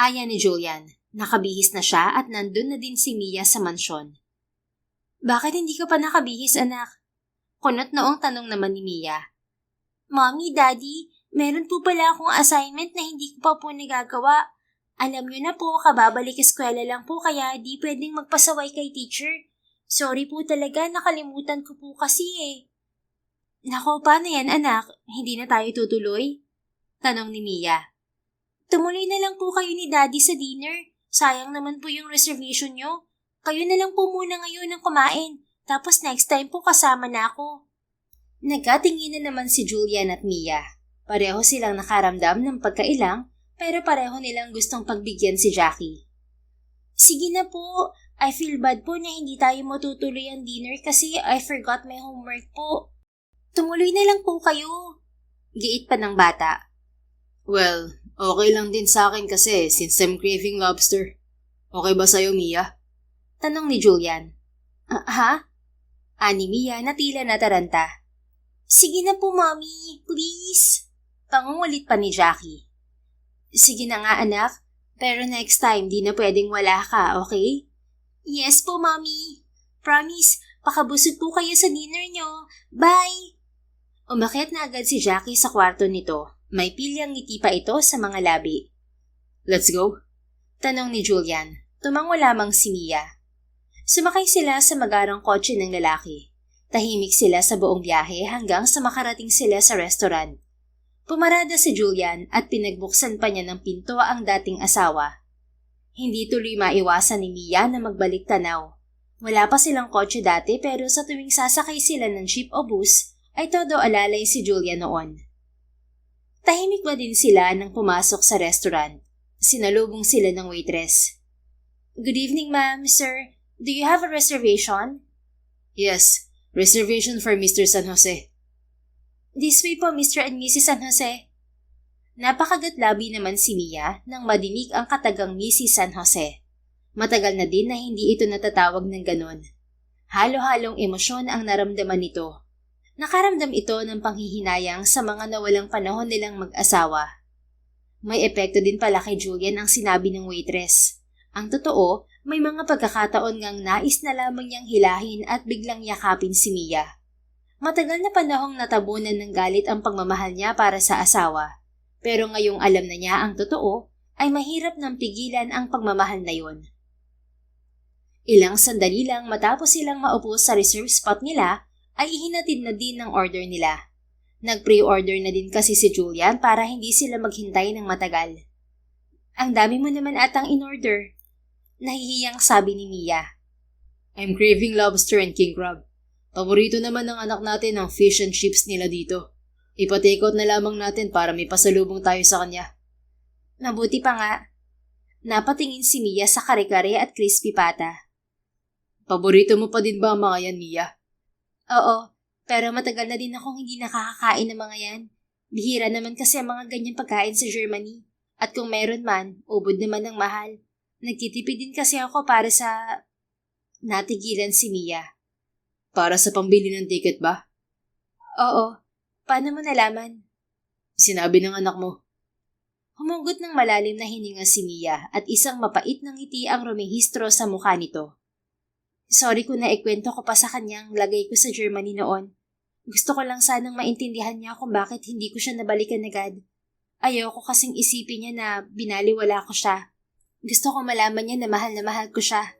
Aya ni Julian. Nakabihis na siya at nandun na din si Mia sa mansyon. Bakit hindi ka pa nakabihis, anak? Kunot noong tanong naman ni Mia. Mommy, Daddy, Meron po pala akong assignment na hindi ko pa po nagagawa. Alam niyo na po, kababalik eskwela lang po kaya di pwedeng magpasaway kay teacher. Sorry po talaga, nakalimutan ko po kasi eh. Nako, paano yan anak? Hindi na tayo tutuloy? Tanong ni Mia. Tumuloy na lang po kayo ni Daddy sa dinner. Sayang naman po yung reservation nyo. Kayo na lang po muna ngayon ng kumain. Tapos next time po kasama na ako. Nagkatingin na naman si Julian at Mia. Pareho silang nakaramdam ng pagkailang pero pareho nilang gustong pagbigyan si Jackie. Sige na po. I feel bad po na hindi tayo matutuloy ang dinner kasi I forgot my homework po. Tumuloy na lang po kayo. Giit pa ng bata. Well, okay lang din sa akin kasi since I'm craving lobster. Okay ba sa'yo, Mia? Tanong ni Julian. Ha? Ani Mia na tila nataranta. Sige na po, Mommy. Please. Pangungulit pa ni Jackie. Sige na nga, anak. Pero next time, di na pwedeng wala ka, okay? Yes po, Mommy. Promise, pakabusog po kayo sa dinner nyo. Bye! Umakyat na agad si Jackie sa kwarto nito. May pilyang ngiti pa ito sa mga labi. Let's go? Tanong ni Julian. Tumango lamang si Mia. Sumakay sila sa magarang kotse ng lalaki. Tahimik sila sa buong biyahe hanggang sa makarating sila sa restaurant. Pumarada si Julian at pinagbuksan pa niya ng pinto ang dating asawa. Hindi tuloy maiwasan ni Mia na magbalik tanaw. Wala pa silang kotse dati pero sa tuwing sasakay sila ng jeep o bus ay todo alalay si Julian noon. Tahimik ba din sila nang pumasok sa restaurant? Sinalubong sila ng waitress. Good evening, ma'am, sir. Do you have a reservation? Yes, reservation for Mr. San Jose. This way po, Mr. and Mrs. San Jose. Napakagatlabi naman si Mia nang madinig ang katagang Mrs. San Jose. Matagal na din na hindi ito natatawag ng ganon. Halo-halong emosyon ang naramdaman nito. Nakaramdam ito ng panghihinayang sa mga nawalang panahon nilang mag-asawa. May epekto din pala kay Julian ang sinabi ng waitress. Ang totoo, may mga pagkakataon ngang nais na lamang niyang hilahin at biglang yakapin si Mia. Matagal na panahong natabunan ng galit ang pagmamahal niya para sa asawa. Pero ngayong alam na niya ang totoo, ay mahirap nang pigilan ang pagmamahal na yon. Ilang sandali lang matapos silang maupo sa reserve spot nila, ay ihinatid na din ng order nila. Nag-pre-order na din kasi si Julian para hindi sila maghintay ng matagal. Ang dami mo naman atang in-order. Nahihiyang sabi ni Mia. I'm craving lobster and king crab. Paborito naman ng anak natin ang fish and chips nila dito. Ipatikot na lamang natin para may pasalubong tayo sa kanya. Mabuti pa nga. Napatingin si Mia sa kare-kare at crispy pata. Paborito mo pa din ba ang mga yan, Mia? Oo, pero matagal na din akong hindi nakakakain ng mga yan. Bihira naman kasi ang mga ganyang pagkain sa Germany. At kung meron man, ubod naman ng mahal. Nagtitipid din kasi ako para sa... Natigilan si Mia. Para sa pambili ng ticket ba? Oo. Paano mo nalaman? Sinabi ng anak mo. Humugot ng malalim na hininga si Mia at isang mapait na ngiti ang rumehistro sa mukha nito. Sorry kung naikwento ko pa sa kanyang lagay ko sa Germany noon. Gusto ko lang sanang maintindihan niya kung bakit hindi ko siya nabalikan agad. Ayoko kasing isipin niya na binaliwala ko siya. Gusto ko malaman niya na mahal ko siya.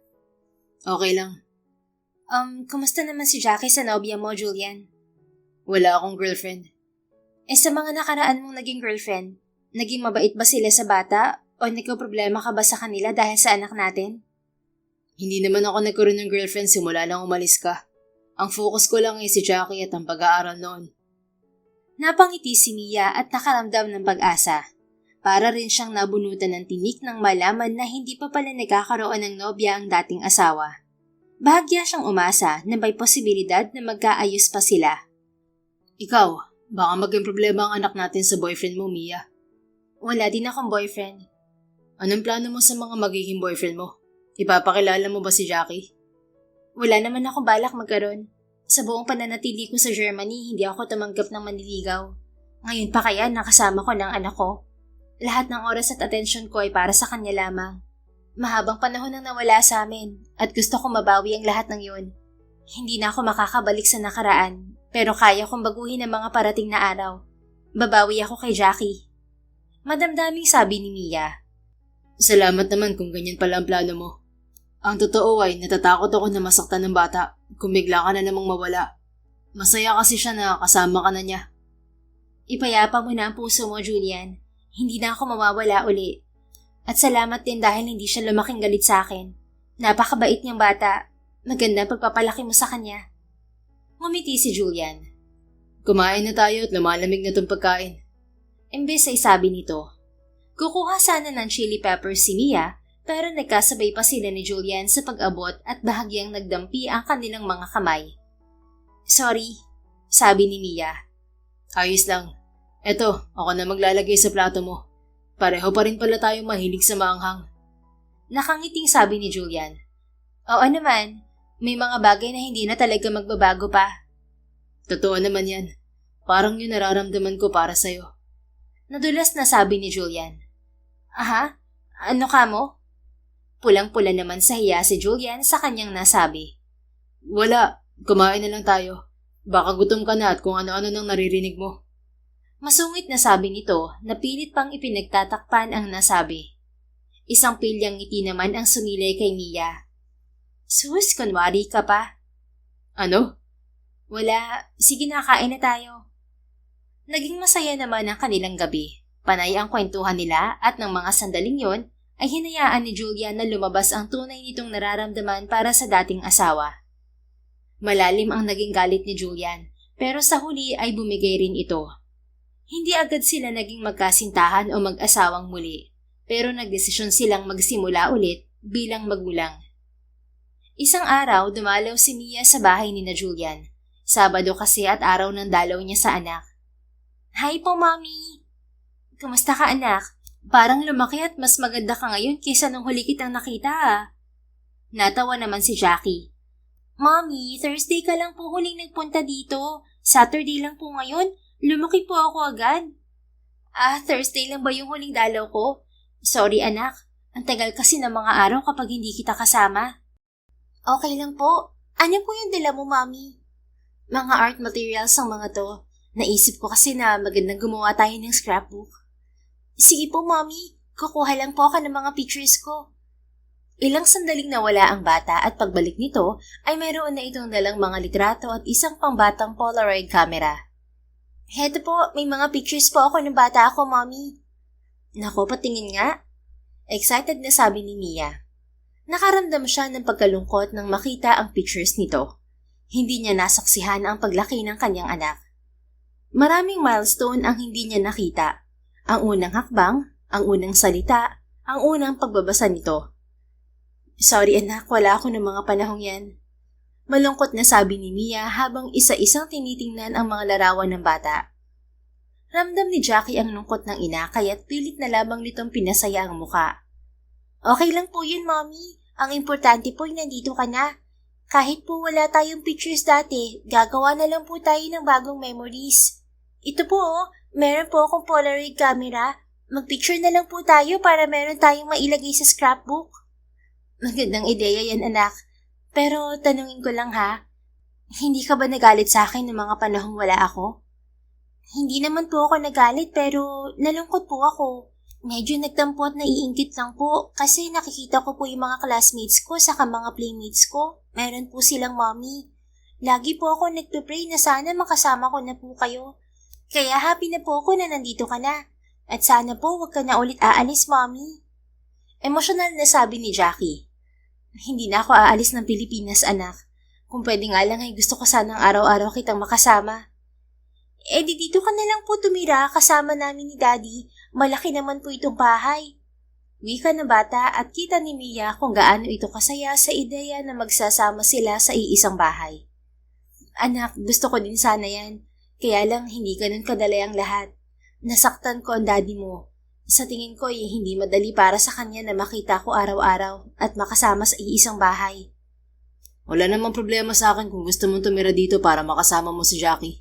Okay lang. Kumusta naman si Jackie sa nobya mo, Julian? Wala akong girlfriend. Sa mga nakaraan mong naging girlfriend, naging mabait ba sila sa bata o nagka-problema ka ba sa kanila dahil sa anak natin? Hindi naman ako nagkaroon ng girlfriend simula nang umalis ka. Ang focus ko lang ay si Jackie at ang pag-aaral noon. Napangiti si Mia at nakaramdam ng pag-asa. Para rin siyang nabunutan ng tinik nang malaman na hindi pa pala nagkakaroon ng nobya ang dating asawa. Bahagya siyang umasa na may posibilidad na magkaayos pa sila. Ikaw, baka maging problema ang anak natin sa boyfriend mo, Mia. Wala din akong boyfriend. Anong plano mo sa mga magiging boyfriend mo? Ipapakilala mo ba si Jackie? Wala naman akong balak magkaroon. Sa buong pananatili ko sa Germany, hindi ako tumanggap ng manliligaw. Ngayon pa kaya nakasama ko ng anak ko. Lahat ng oras at atensyon ko ay para sa kanya lamang. Mahabang panahon nang nawala sa amin at gusto ko mabawi ang lahat ng yun. Hindi na ako makakabalik sa nakaraan pero kaya kong baguhin ang mga parating na araw. Babawi ako kay Jackie. Madamdaming sabi ni Mia. Salamat naman kung ganyan pala ang plano mo. Ang totoo ay natatakot ako na masaktan ng bata kung bigla ka na namang mawala. Masaya kasi siya na kasama ka na niya. Ipayapa mo na ang puso mo, Julian. Hindi na ako mawawala uli. At salamat din dahil hindi siya lumaking galit sa akin. Napakabait niyang bata. Magandang pagpapalaki mo sa kanya. Ngumiti si Julian. Kumain na tayo at lumalamig na tong pagkain. Imbes ay sabi nito. Kukuha sana ng chili peppers si Mia, pero nagkasabay pa sila ni Julian sa pag-abot at bahagyang nagdampi ang kanilang mga kamay. Sorry, sabi ni Mia. Ayos lang. Eto, ako na maglalagay sa plato mo. Pareho pa rin pala tayong mahilig sa maanghang. Nakangiting sabi ni Julian. Oo naman, may mga bagay na hindi na talaga magbabago pa. Totoo naman yan. Parang yun nararamdaman ko para sa'yo. Nadulas na sabi ni Julian. Aha? Ano ka mo? Pulang-pula naman sa hiya si Julian sa kanyang nasabi. Wala, kumain na lang tayo. Baka gutom ka na at kung ano-ano nang naririnig mo. Masungit na sabi nito na pilit pang ipinagtatakpan ang nasabi. Isang pilyang ngiti naman ang sumilay kay Mia. Sus, kunwari ka pa. Ano? Wala, sige na kain na tayo. Naging masaya naman ang kanilang gabi. Panay ang kwentuhan nila at ng mga sandaling yon ay hinayaan ni Julian na lumabas ang tunay nitong nararamdaman para sa dating asawa. Malalim ang naging galit ni Julian, pero sa huli ay bumigay rin ito. Hindi agad sila naging magkasintahan o mag-asawang muli, pero nagdesisyon silang magsimula ulit bilang magulang. Isang araw, dumalaw si Mia sa bahay ni na Julian. Sabado kasi at araw ng dalaw niya sa anak. Hi po, Mommy! Kumusta ka, anak? Parang lumaki at mas maganda ka ngayon kaysa nung huli kitang nakita, ah. Natawa naman si Jackie. Mommy, Thursday ka lang po huling nagpunta dito. Saturday lang po ngayon. Lumaki po ako agad. Thursday lang ba yung huling dalaw ko? Sorry, anak. Ang tagal kasi ng mga araw kapag hindi kita kasama. Okay lang po. Ano po yung dala mo, Mommy? Mga art materials ang mga to. Naisip ko kasi na magandang gumawa tayo ng scrapbook. Sige po, Mommy. Kukuha lang po ako ng mga pictures ko. Ilang sandaling nawala ang bata at pagbalik nito ay mayroon na itong dalang mga litrato at isang pambatang Polaroid camera. Heto po, may mga pictures po ako ng bata ako, Mommy. Nako, patingin nga. Excited na sabi ni Mia. Nakaramdam siya ng pagkalungkot nang makita ang pictures nito. Hindi niya nasaksihan ang paglaki ng kanyang anak. Maraming milestone ang hindi niya nakita. Ang unang hakbang, ang unang salita, ang unang pagbabasa nito. Sorry anak, wala ako ng mga panahong yan. Malungkot na sabi ni Mia habang isa-isang tinitingnan ang mga larawan ng bata. Ramdam ni Jackie ang lungkot ng ina kaya't pilit na lamang nitong pinasaya ang muka. Okay lang po yun, Mommy. Ang importante po ay nandito ka na. Kahit po wala tayong pictures dati, gagawa na lang po tayo ng bagong memories. Ito po, meron po akong Polaroid camera. Mag-picture na lang po tayo para meron tayong mailagay sa scrapbook. Magandang ideya yan, anak. Pero tanungin ko lang ha, hindi ka ba nagalit sa akin ng mga panahong wala ako? Hindi naman po ako nagalit pero nalungkot po ako. Medyo nagtampo at naiinggit lang po kasi nakikita ko po yung mga classmates ko saka mga playmates ko. Meron po silang mommy. Lagi po ako nagpe-pray na sana makasama ko na po kayo. Kaya happy na po ako na nandito ka na. At sana po wag ka na ulit aalis, Mommy. Emosyonal na sabi ni Jackie. Hindi na ako aalis ng Pilipinas, anak. Kung pwede nga lang ay gusto ko sanang araw-araw kitang makasama. Di dito ka na lang po tumira kasama namin ni Daddy. Malaki naman po itong bahay. Wika na bata at kita ni Mia kung gaano ito kasaya sa ideya na magsasama sila sa iisang bahay. Anak, gusto ko din sana yan. Kaya lang hindi ganun kadali ang lahat. Nasaktan ko ang daddy mo. Sa tingin ko hindi madali para sa kanya na makita ko araw-araw at makasama sa iisang bahay. Wala namang problema sa akin kung gusto mong tumira dito para makasama mo si Jackie.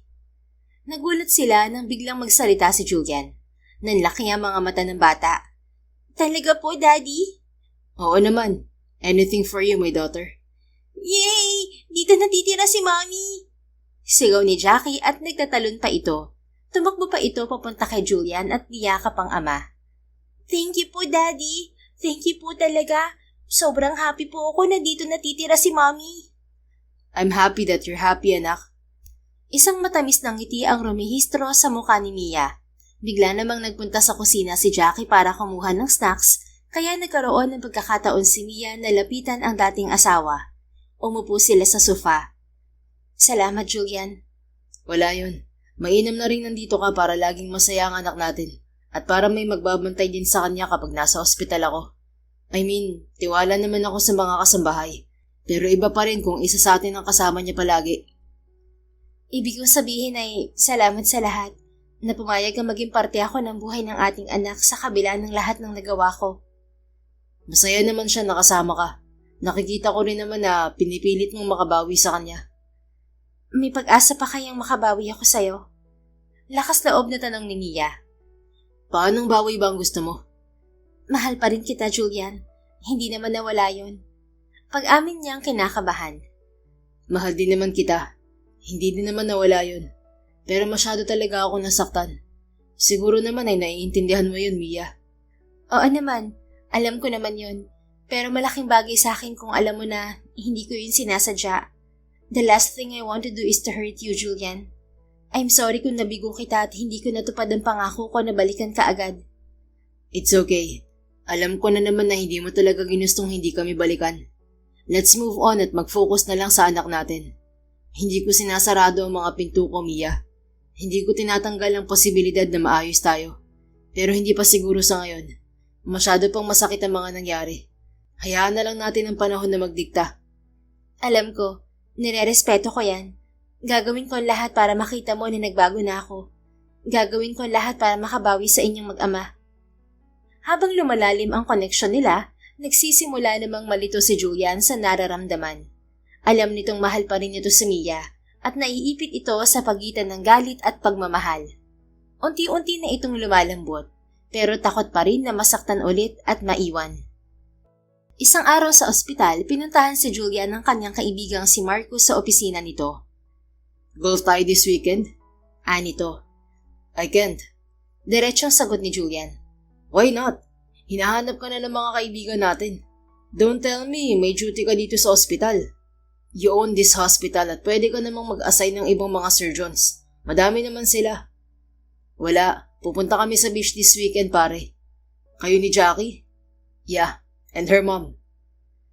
Nagulat sila nang biglang magsalita si Julian. Nanlaki ang mga mata ng bata. Talaga po, Daddy? Oo naman. Anything for you, my daughter. Yay! Dito natitira si Mommy! Sigaw ni Jackie at nagtatalon pa ito. Tumakbo pa ito papunta kay Julian at niyakap ang ama. Thank you po, Daddy. Thank you po talaga. Sobrang happy po ako na dito natitira si Mommy. I'm happy that you're happy, anak. Isang matamis na ngiti ang rumihistro sa mukha ni Mia. Bigla namang nagpunta sa kusina si Jackie para kumuha ng snacks, kaya nagkaroon ng pagkakataon si Mia na lapitan ang dating asawa. Umupo sila sa sofa. Salamat, Julian. Wala yun. Mainam na rin nandito ka para laging masaya ang anak natin. At para may magbabantay din sa kanya kapag nasa ospital ako. I mean, tiwala naman ako sa mga kasambahay. Pero iba pa rin kung isa sa atin ang kasama niya palagi. Ibig kong sabihin ay salamat sa lahat na pumayag na maging parte ako ng buhay ng ating anak sa kabila ng lahat ng nagawa ko. Masaya naman siya nakasama ka. Nakikita ko rin naman na pinipilit mong makabawi sa kanya. May pag-asa pa kayang makabawi ako sa'yo? Lakas loob na tanong ni Mia. Paanong bawi ba ang gusto mo? Mahal pa rin kita, Julian. Hindi naman nawala yun. Pag-amin niyang kinakabahan. Mahal din naman kita. Hindi din naman nawala yun. Pero masyado talaga ako nasaktan. Siguro naman ay naiintindihan mo yun, Mia. Oo naman. Alam ko naman yun. Pero malaking bagay sa akin kung alam mo na hindi ko yun sinasadya. The last thing I want to do is to hurt you, Julian. I'm sorry kung nabigo kita at hindi ko natupad ang pangako ko na balikan ka agad. It's okay. Alam ko na naman na hindi mo talaga ginustong hindi kami balikan. Let's move on at mag-focus na lang sa anak natin. Hindi ko sinasarado ang mga pinto ko, Mia. Hindi ko tinatanggal ang posibilidad na maayos tayo. Pero hindi pa siguro sa ngayon. Masyado pang masakit ang mga nangyari. Hayaan na lang natin ang panahon na magdikta. Alam ko. Nirerespeto ko yan. Gagawin ko ang lahat para makita mo na nagbago na ako. Gagawin ko ang lahat para makabawi sa inyong mag-ama. Habang lumalalim ang koneksyon nila, nagsisimula namang malito si Julian sa nararamdaman. Alam nitong mahal pa rin ito si Mia at naiipit ito sa pagitan ng galit at pagmamahal. Unti-unti na itong lumalambot, pero takot pa rin na masaktan ulit at maiwan. Isang araw sa ospital, pinuntahan si Julian ng kanyang kaibigang si Marcus sa opisina nito. Golf tayo this weekend? Nito. I can't. Diretsong sagot ni Julian. Why not? Hinahanap ka na ng mga kaibigan natin. Don't tell me may duty ka dito sa ospital. You own this hospital at pwede ka namang mag-assign ng ibang mga surgeons. Madami naman sila. Wala. Pupunta kami sa beach this weekend, pare. Kayo ni Jackie? Yeah. And her mom.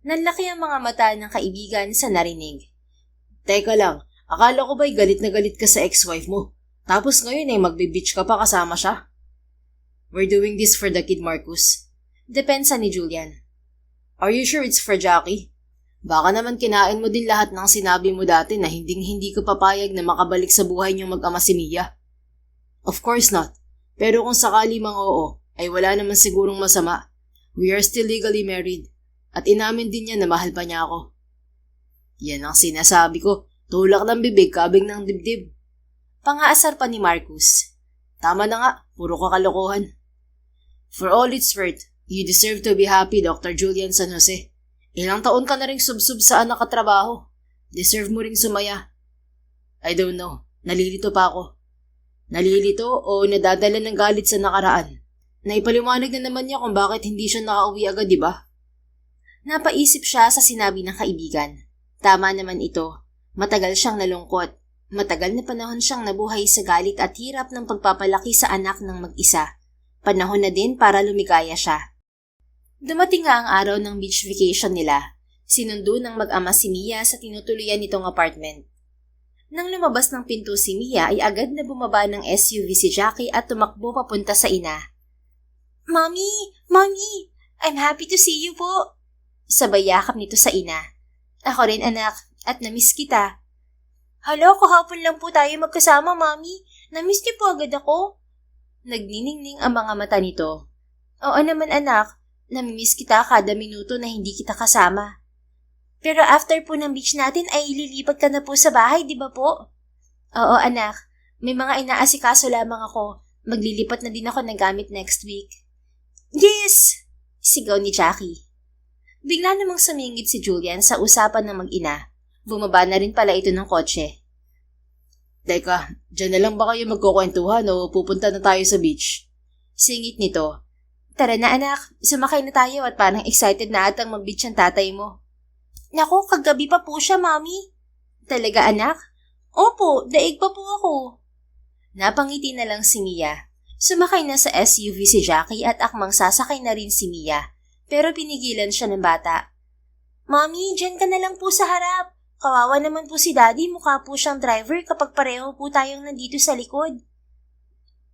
Nanlaki ang mga mata ng kaibigan sa narinig. Teka lang, akala ko ba'y galit na galit ka sa ex-wife mo? Tapos ngayon ay magbe-beach ka pa kasama siya? We're doing this for the kid, Marcus. Depensa ni Julian. Are you sure it's for Jackie? Baka naman kinain mo din lahat ng sinabi mo dati na hindi ka papayag na makabalik sa buhay niyong mag-ama si Mia. Of course not. Pero kung sakali mang oo, ay wala naman sigurong masama. We are still legally married. At inamin din niya na mahal pa niya ako. Yan ang sinasabi ko. Tulak ng bibig, kabig ng dibdib. Pangaasar pa ni Marcus. Tama na nga, puro kakalokohan. For all it's worth, you deserve to be happy, Dr. Julian San Jose. Ilang taon ka na ring subsub sa anak at trabaho. Deserve mo ring sumaya. I don't know. Nalilito pa ako. Nalilito o nadadala ng galit sa nakaraan? Naipaliwanag na naman niya kung bakit hindi siya nakauwi agad, di ba? Napaisip siya sa sinabi ng kaibigan. Tama naman ito. Matagal siyang nalungkot. Matagal na panahon siyang nabuhay sa galit at hirap ng pagpapalaki sa anak ng mag-isa. Panahon na din para lumigaya siya. Dumating nga ang araw ng beach vacation nila. Sinundo ng mag-ama si Mia sa tinutuluyan nitong apartment. Nang lumabas ng pinto si Mia ay agad na bumaba ng SUV si Jackie at tumakbo papunta sa ina. Mommy! Mommy! I'm happy to see you po! Sabay yakap nito sa ina. Ako rin anak, at namiss kita. Hala, kahapon lang po tayo magkasama, Mommy. Namiss niyo po agad ako. Nagniningning ang mga mata nito. Oo naman anak, namimiss kita kada minuto na hindi kita kasama. Pero after po ng beach natin ay ililipat ka na po sa bahay, di ba po? Oo anak, may mga inaasikaso lamang ako. Maglilipat na din ako ng gamit next week. Yes! Sigaw ni Jackie. Bigla namang sumingit si Julian sa usapan ng mag-ina. Bumaba na rin pala ito ng kotse. Teka, dyan na lang ba kayo magkukwentuhan o pupunta na tayo sa beach? Singit nito. Tara na anak, sumakay na tayo at parang excited na atang mag-beach ang tatay mo. Naku, kagabi pa po siya, Mami. Talaga anak? Opo, daig pa po ako. Napangiti na lang si Mia. Sumakay na sa SUV si Jackie at akmang sasakay na rin si Mia. Pero pinigilan siya ng bata. Mami, dyan ka na lang po sa harap. Kawawa naman po si Daddy, mukha po siyang driver kapag pareho po tayong nandito sa likod.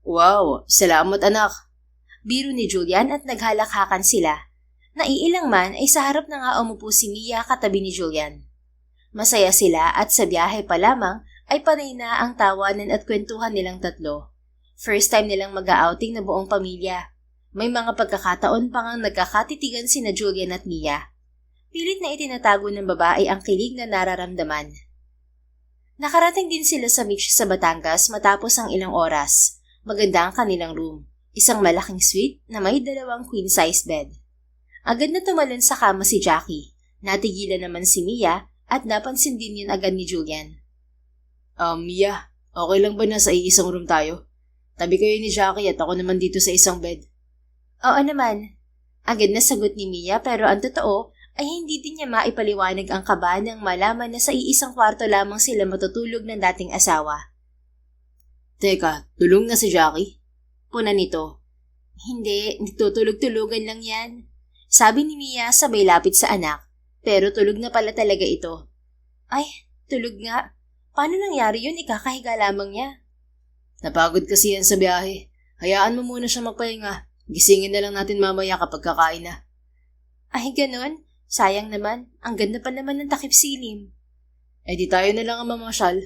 Wow, salamat anak. Biro ni Julian at naghalakhakan sila. Naiilang man ay sa harap na nga umupo si Mia katabi ni Julian. Masaya sila at sa biyahe pa lamang ay panay na ang tawanan at kwentuhan nilang tatlo. First time nilang mag-outing na buong pamilya. May mga pagkakataon pang ang nagkakatitigan sina Julian at Mia. Pilit na itinatago ng babae ang kilig na nararamdaman. Nakarating din sila sa beach sa Batangas matapos ang ilang oras. Maganda ang kanilang room. Isang malaking suite na may 2 queen-size bed. Agad na tumalon sa kama si Jackie. Natigilan naman si Mia at napansin din yun agad ni Julian. Mia, okay lang ba na sa iisang room tayo? Tabi kayo ni Jackie at ako naman dito sa isang bed. Oo naman. Agad na sagot ni Mia pero ang totoo ay hindi din niya maipaliwanag ang kaba nang malaman na sa iisang kwarto lamang sila matutulog ng dating asawa. Teka, tulong na si Jackie? Puna nito. Hindi, nagtutulog-tulugan lang yan. Sabi ni Mia sabay lapit sa anak, pero tulog na pala talaga ito. Ay, tulog nga. Paano nangyari yun? Ikakahiga lamang niya. Napagod kasi yan sa biyahe. Hayaan mo muna siya magpahinga. Gisingin na lang natin mamaya kapag kakain na. Ay, ganun? Sayang naman. Ang ganda pa naman ng takip silim. Eh di tayo na lang ang mamasyal.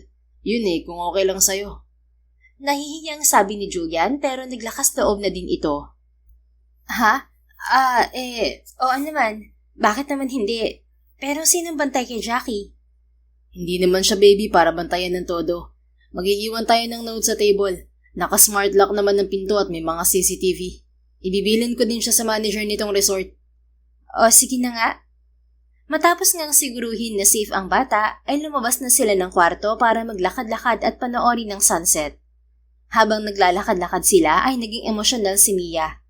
Yun kung okay lang sa'yo. Nahihiyang sabi ni Julian pero naglakas loob na din ito. Ha? Oo naman. Bakit naman hindi? Pero sinong bantay kay Jackie? Hindi naman siya baby para bantayan ng todo. Mag-iiwan tayo ng note sa table. Naka-smart lock naman ng pinto at may mga CCTV. Ibibilin ko din siya sa manager nitong resort. O sige na nga. Matapos ngang siguruhin na safe ang bata, ay lumabas na sila ng kwarto para maglakad-lakad at panoorin ng sunset. Habang naglalakad-lakad sila ay naging emosyonal si Mia.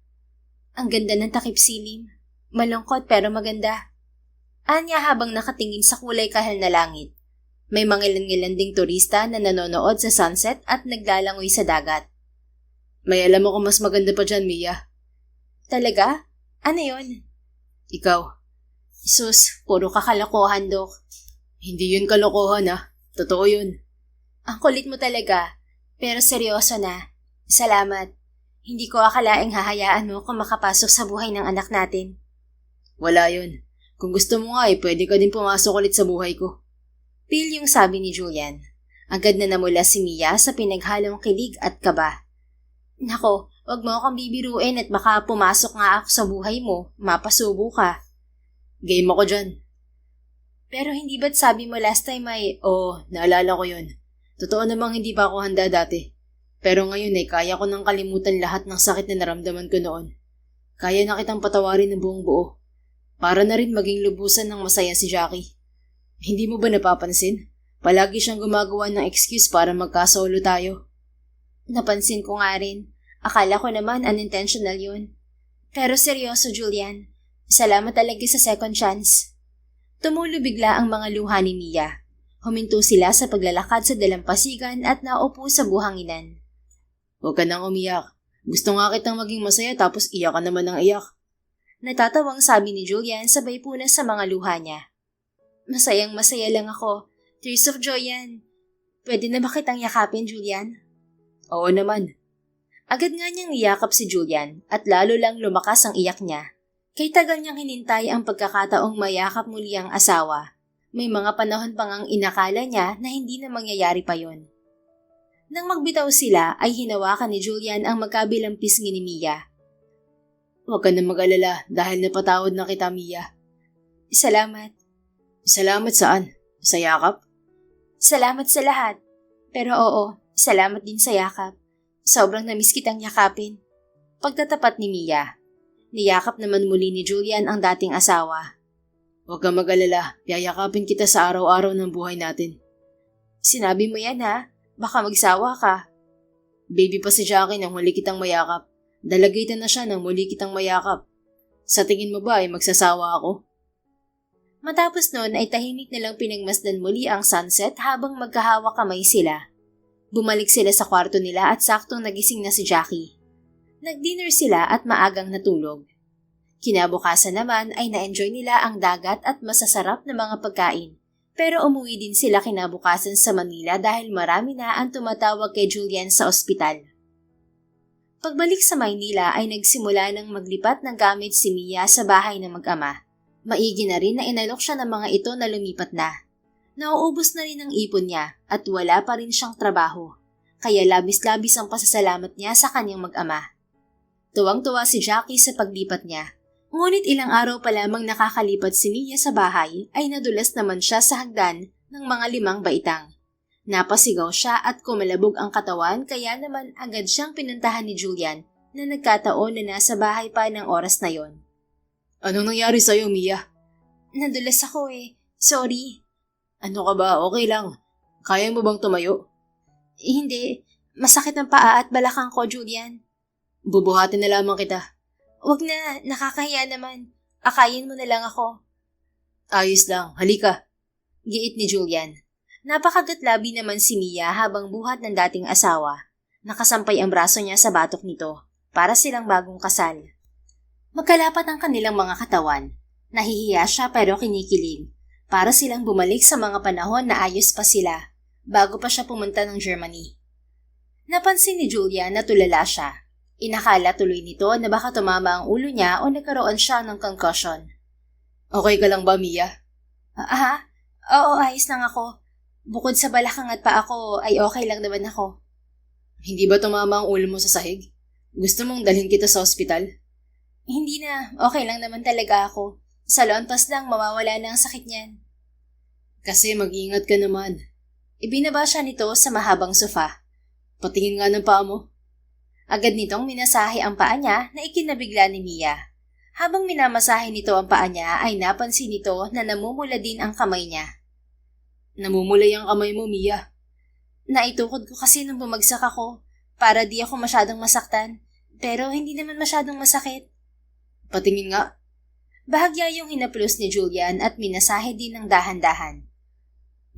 Ang ganda ng takip silim. Malungkot pero maganda. Anya habang nakatingin sa kulay kahel na langit. May mga ilan-ilan ding turista na nanonood sa sunset at naglalangoy sa dagat. May alam ako mas maganda pa dyan, Mia. Talaga? Ano yon? Ikaw. Sus, puro kakalokohan, Dok. Hindi yun kalokohan Totoo yun. Ang kulit mo talaga. Pero seryoso na. Salamat. Hindi ko akalaing hahayaan mo kung makapasok sa buhay ng anak natin. Wala yun. Kung gusto mo nga pwede ka din pumasok ulit sa buhay ko. Pil yung sabi ni Julian. Agad na namula si Mia sa pinaghalong kilig at kaba. Nako, wag mo akong bibiruin at baka pumasok nga ako sa buhay mo. Mapasubo ka. Game ako dyan. Pero hindi ba't sabi mo last time ay... Oo, naalala ko yun. Totoo namang hindi pa ako handa dati. Pero ngayon kaya ko nang kalimutan lahat ng sakit na naramdaman ko noon. Kaya na kitang patawarin ng buong buo. Para na rin maging lubusan ng masaya si Jackie. Hindi mo ba napapansin? Palagi siyang gumagawa ng excuse para magkasolo tayo. Napansin ko nga rin. Akala ko naman unintentional yun. Pero seryoso, Julian. Salamat talaga sa second chance. Tumulo bigla ang mga luha ni Mia. Huminto sila sa paglalakad sa dalampasigan at naupo sa buhanginan. Huwag ka nang umiyak. Gusto nga kitang maging masaya tapos iyak ka naman ng iyak. Natatawang sabi ni Julian sabay punas sa mga luha niya. Masayang masaya lang ako. Tears of joy yan. Pwede na ba kitang yakapin, Julian? Oo naman. Agad nga niyang niyakap si Julian at lalo lang lumakas ang iyak niya. Kay tagal niyang hinintay ang pagkakataong mayakap muli ang asawa. May mga panahon pang ang inakala niya na hindi na mangyayari pa yon. Nang magbitaw sila ay hinawakan ni Julian ang magkabilang pisngi ni Mia. Huwag ka na mag-alala dahil napatawad na kita, Mia. Salamat. Salamat saan? Sa yakap? Salamat sa lahat. Pero oo, salamat din sa yakap. Sobrang namiss kitang yakapin. Pagtatapat ni Mia. Niyakap naman muli ni Julian ang dating asawa. Huwag kang mag-alala, yayakapin kita sa araw-araw ng buhay natin. Sinabi mo yan ha? Baka magsawa ka. Baby pa si Jackie nang huli kitang mayakap. Dalagitan na siya nang muli kitang mayakap. Sa tingin mo ba ay magsasawa ako? Matapos noon ay tahimik nilang pinagmasdan muli ang sunset habang magkahawak kamay sila. Bumalik sila sa kwarto nila at saktong nagising na si Jackie. Nag-dinner sila at maagang natulog. Kinabukasan naman ay na-enjoy nila ang dagat at masasarap na mga pagkain. Pero umuwi din sila kinabukasan sa Manila dahil marami na ang tumatawag kay Julian sa ospital. Pagbalik sa Maynila ay nagsimula ng maglipat ng gamit si Mia sa bahay ng mag-ama. Maigi na rin na inalok siya ng mga ito na lumipat na. Nauubos na rin ang ipon niya at wala pa rin siyang trabaho. Kaya labis-labis ang pasasalamat niya sa kanyang mag-ama. Tuwang-tuwa si Jackie sa paglipat niya. Ngunit ilang araw pa lamang nakakalipat si Mia sa bahay ay nadulas naman siya sa hagdan ng mga 5 baitang. Napasigaw siya at kumalabog ang katawan kaya naman agad siyang pinuntahan ni Julian na nagkataon na nasa bahay pa ng oras na yon. Anong nangyari sa'yo, Mia? Nadulas ako Sorry. Ano ka ba? Okay lang. Kaya mo bang tumayo? Hindi. Masakit ang paa at balakang ko, Julian. Bubuhatin na lamang kita. Wag na, nakakahiya naman. Akayin mo na lang ako. Ayos lang, halika. Giit ni Julian. Napakagatlabi naman si Mia habang buhat ng dating asawa. Nakasampay ang braso niya sa batok nito, para silang bagong kasal. Magkalapat ang kanilang mga katawan. Nahihiya siya pero kinikilig. Para silang bumalik sa mga panahon na ayos pa sila, bago pa siya pumunta ng Germany. Napansin ni Julian na tulala siya. Inakala tuloy nito na baka tumama ang ulo niya o nagkaroon siya ng concussion. Okay ka lang ba, Mia? Oo, ayos lang ako. Bukod sa balakang at paa ko, ay okay lang naman ako. Hindi ba tumama ang ulo mo sa sahig? Gusto mong dalhin kita sa ospital? Hindi na, okay lang naman talaga ako. Sa lonpas lang, mawawala na ang sakit niyan. Kasi mag-iingat ka naman. Ibinaba siya nito sa mahabang sofa. Patingin nga ng paa mo. Agad nitong minasahe ang paa niya na ikinabigla ni Mia. Habang minamasahe nito ang paa niya ay napansin nito na namumula din ang kamay niya. Namumulay ang kamay mo, Mia. Naitukod ko kasi nung bumagsak ako para di ako masyadong masaktan. Pero hindi naman masyadong masakit. Patingin nga. Bahagya yung hinaplos ni Julian at minasahe din ng dahan-dahan.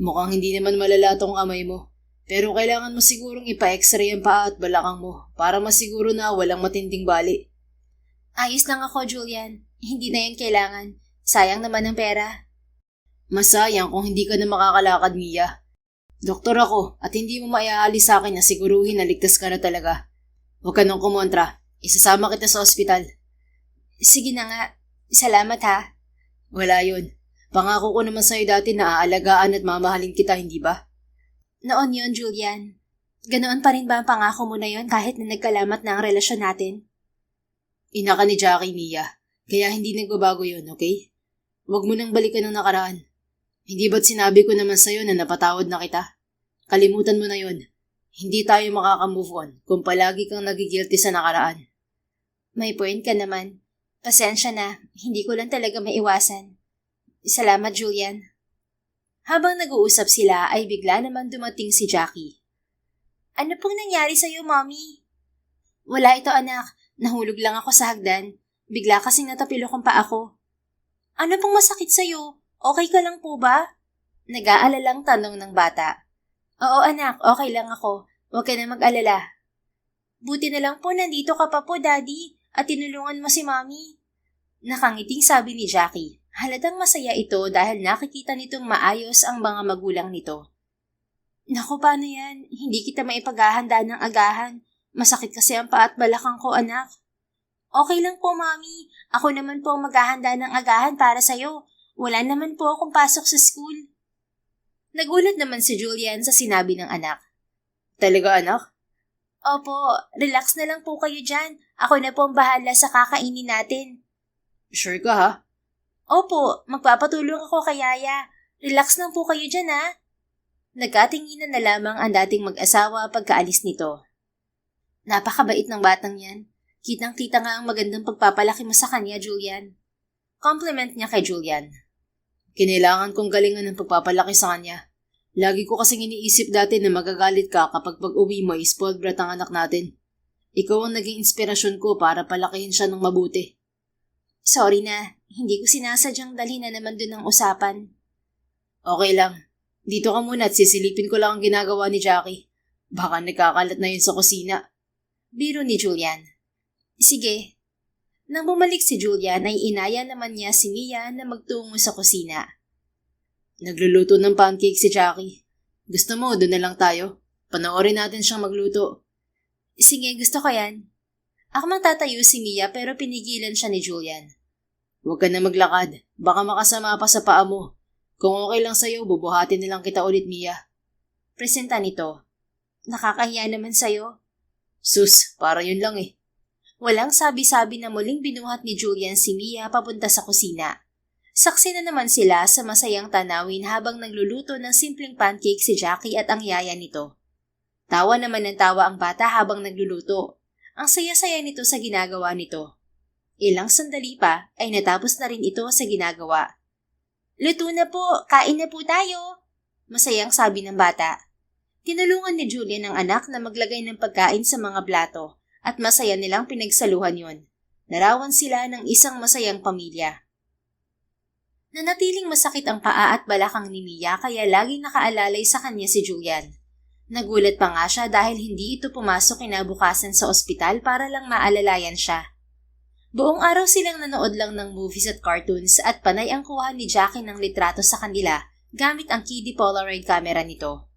Mukhang hindi naman malala tong kamay mo. Pero kailangan mo sigurong ipa-x-ray ang paa at balakang mo para masiguro na walang matinding bali. Ayos lang ako, Julian. Hindi na yan kailangan. Sayang naman ang pera. Masayang kung hindi ka na makakalakad, Mia. Doktor ako at hindi mo maiaalis sa akin na siguruhin na ligtas ka na talaga. Huwag ka nang kumontra. Isasama kita sa ospital. Sige na nga. Salamat ha. Wala yun. Pangako ko naman sa'yo dati na aalagaan at mamahalin kita, hindi ba? Noon yon, Julian. Ganoon pa rin ba ang pangako mo na yon kahit na nagkalamat na ang relasyon natin? Ina ka ni Jackie, Mia. Kaya hindi nagbabago yun, okay? Huwag mo nang balikan ang nakaraan. Hindi ba't sinabi ko naman sa'yo na napatawad na kita? Kalimutan mo na yon. Hindi tayo makaka-move on kung palagi kang nagigilty sa nakaraan. May point ka naman. Pasensya na, hindi ko lang talaga maiwasan. Salamat, Julian. Habang nag-uusap sila ay bigla naman dumating si Jackie. Ano pong nangyari sa'yo, Mommy? Wala ito, anak. Nahulog lang ako sa hagdan. Bigla kasing natapilok ang paa ko. Ano pong masakit sa'yo? Okay ka lang po ba? Nag-aalalang tanong ng bata. Oo, anak. Okay lang ako. Huwag ka na mag-alala. Buti na lang po nandito ka pa po, Daddy, at tinulungan mo si Mommy. Nakangiting sabi ni Jackie. Halatang masaya ito dahil nakikita nitong maayos ang mga magulang nito. Naku, paano yan? Hindi kita maipaghahanda ng agahan. Masakit kasi ang paa at balakang ko, anak. Okay lang po, Mommy. Ako naman po ang maghahanda ng agahan para sa'yo. Wala naman po akong pasok sa school. Nagulat naman si Julian sa sinabi ng anak. Talaga, anak? Opo, relax na lang po kayo dyan. Ako na po ang bahala sa kakainin natin. Sure ka, ha? Opo, magpapatulong ako kay Yaya. Relax lang po kayo dyan, ha? Nagkatinginan na lamang ang dating mag-asawa pagkaalis nito. Napakabait ng batang yan. Kitang-kita nga ang magandang pagpapalaki mo sa kanya, Julian. Compliment niya kay Julian. Kinailangan kong galingan ng pagpapalaki sa kanya. Lagi ko kasing iniisip dati na magagalit ka kapag pag-uwi mo ay spoiled brat ang anak natin. Ikaw ang naging inspirasyon ko para palakihin siya ng mabuti. Sorry na, hindi ko sinasadyang dalhin na naman dun ang usapan. Okay lang. Dito ka muna at sisilipin ko lang ang ginagawa ni Jackie. Baka nagkakalat na yun sa kusina. Biro ni Julian. Sige. Nang bumalik si Julian ay inaya naman niya si Mia na magtungo sa kusina. Nagluluto ng pancake si Jackie. Gusto mo, doon na lang tayo. Panoorin natin siyang magluto. Sige, gusto ko yan. Ako mang tatayo si Mia pero pinigilan siya ni Julian. Huwag ka na maglakad. Baka makasama pa sa paa mo. Kung okay lang sa'yo, bubuhatin na lang kita ulit, Mia. Presenta nito. Nakakahiya naman sa'yo. Sus, para yun lang eh. Walang sabi-sabi na muling binuhat ni Julian si Mia papunta sa kusina. Saksi na naman sila sa masayang tanawin habang nagluluto ng simpleng pancake si Jackie at ang yaya nito. Tawa naman ng tawa ang bata habang nagluluto. Ang saya-saya nito sa ginagawa nito. Ilang sandali pa ay natapos na rin ito sa ginagawa. Luto na po, kain na po tayo, masayang sabi ng bata. Tinulungan ni Julian ang anak na maglagay ng pagkain sa mga plato at masaya nilang pinagsaluhan yon. Narawan sila ng isang masayang pamilya. Nanatiling masakit ang paa at balakang ni Mia kaya laging nakaalalay sa kanya si Julian. Nagulat pa nga siya dahil hindi ito pumasok kinabukasan sa ospital para lang maalalayan siya. Buong araw silang nanood lang ng movies at cartoons at panay ang kuha ni Jackie ng litrato sa kanila gamit ang kiddie Polaroid camera nito.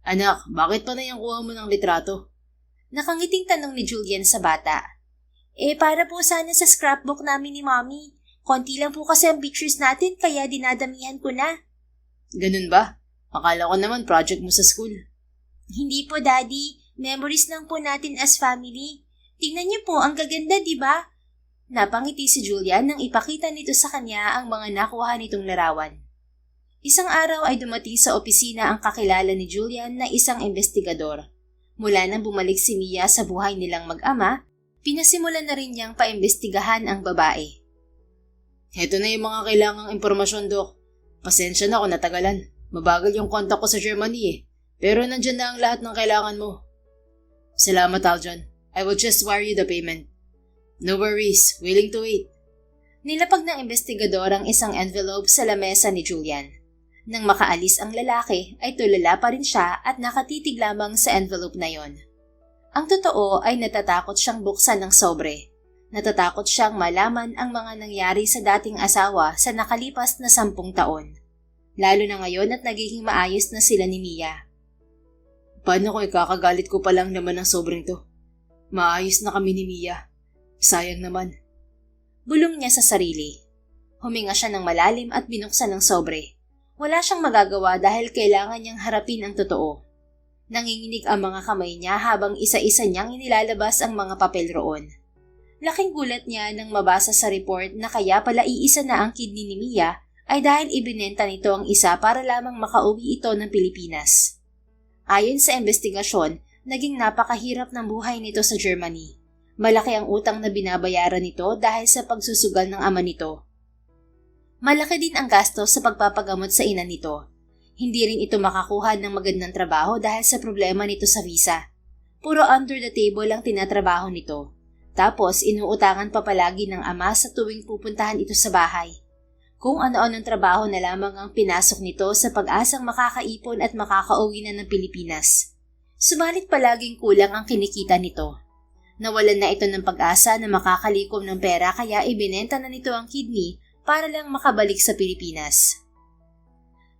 Anak, bakit panay ang kuha mo ng litrato? Nakangiting tanong ni Julian sa bata. Para po sana sa scrapbook namin ni Mommy. Konti lang po kasi ang pictures natin kaya dinadamihan ko na. Ganun ba? Akala ko naman project mo sa school. Hindi po, Daddy. Memories lang po natin as family. Tingnan niyo po, ang gaganda, di ba? Napangiti si Julian nang ipakita nito sa kanya ang mga nakuha nitong larawan. Isang araw ay dumating sa opisina ang kakilala ni Julian na isang investigador. Mula nang bumalik si Mia sa buhay nilang mag-ama, pinasimulan na rin niyang paimbestigahan ang babae. Heto na yung mga kailangang impormasyon, Dok. Pasensya na kung natagalan. Mabagal yung kontak ko sa Germany eh. Pero nandyan na ang lahat ng kailangan mo. Salamat, Aljon. I will just wire you the payment. No worries. Willing to wait. Nilapag ng investigador ang isang envelope sa lamesa ni Julian. Nang makaalis ang lalaki, ay tulala pa rin siya at nakatitig lamang sa envelope na yon. Ang totoo ay natatakot siyang buksan ng sobre. Natatakot siyang malaman ang mga nangyari sa dating asawa sa nakalipas na 10 taon. Lalo na ngayon at nagiging maayos na sila ni Mia. Paano kung ikakagalit ko pa lang naman ang sobrang to? Maayos na kami ni Mia. Sayang naman. Bulong niya sa sarili. Huminga siya ng malalim at binuksan ng sobre. Wala siyang magagawa dahil kailangan niyang harapin ang totoo. Nanginginig ang mga kamay niya habang isa-isa niyang inilalabas ang mga papel roon. Laking gulat niya nang mabasa sa report na kaya pala iisa na ang kidney ni Mia ay dahil ibinenta nito ang isa para lamang makauwi ito ng Pilipinas. Ayon sa investigasyon, naging napakahirap ng buhay nito sa Germany. Malaki ang utang na binabayaran nito dahil sa pagsusugal ng ama nito. Malaki din ang gasto sa pagpapagamot sa ina nito. Hindi rin ito makakuha ng magandang trabaho dahil sa problema nito sa visa. Puro under the table ang tinatrabaho nito. Tapos inuutangan pa palagi ng ama sa tuwing pupuntahan ito sa bahay. Kung ano-anong trabaho na lamang ang pinasok nito sa pag-asang makakaipon at makakauwi na ng Pilipinas. Subalit palaging kulang ang kinikita nito. Nawalan na ito ng pag-asa na makakalikom ng pera kaya ibinenta na nito ang kidney para lang makabalik sa Pilipinas.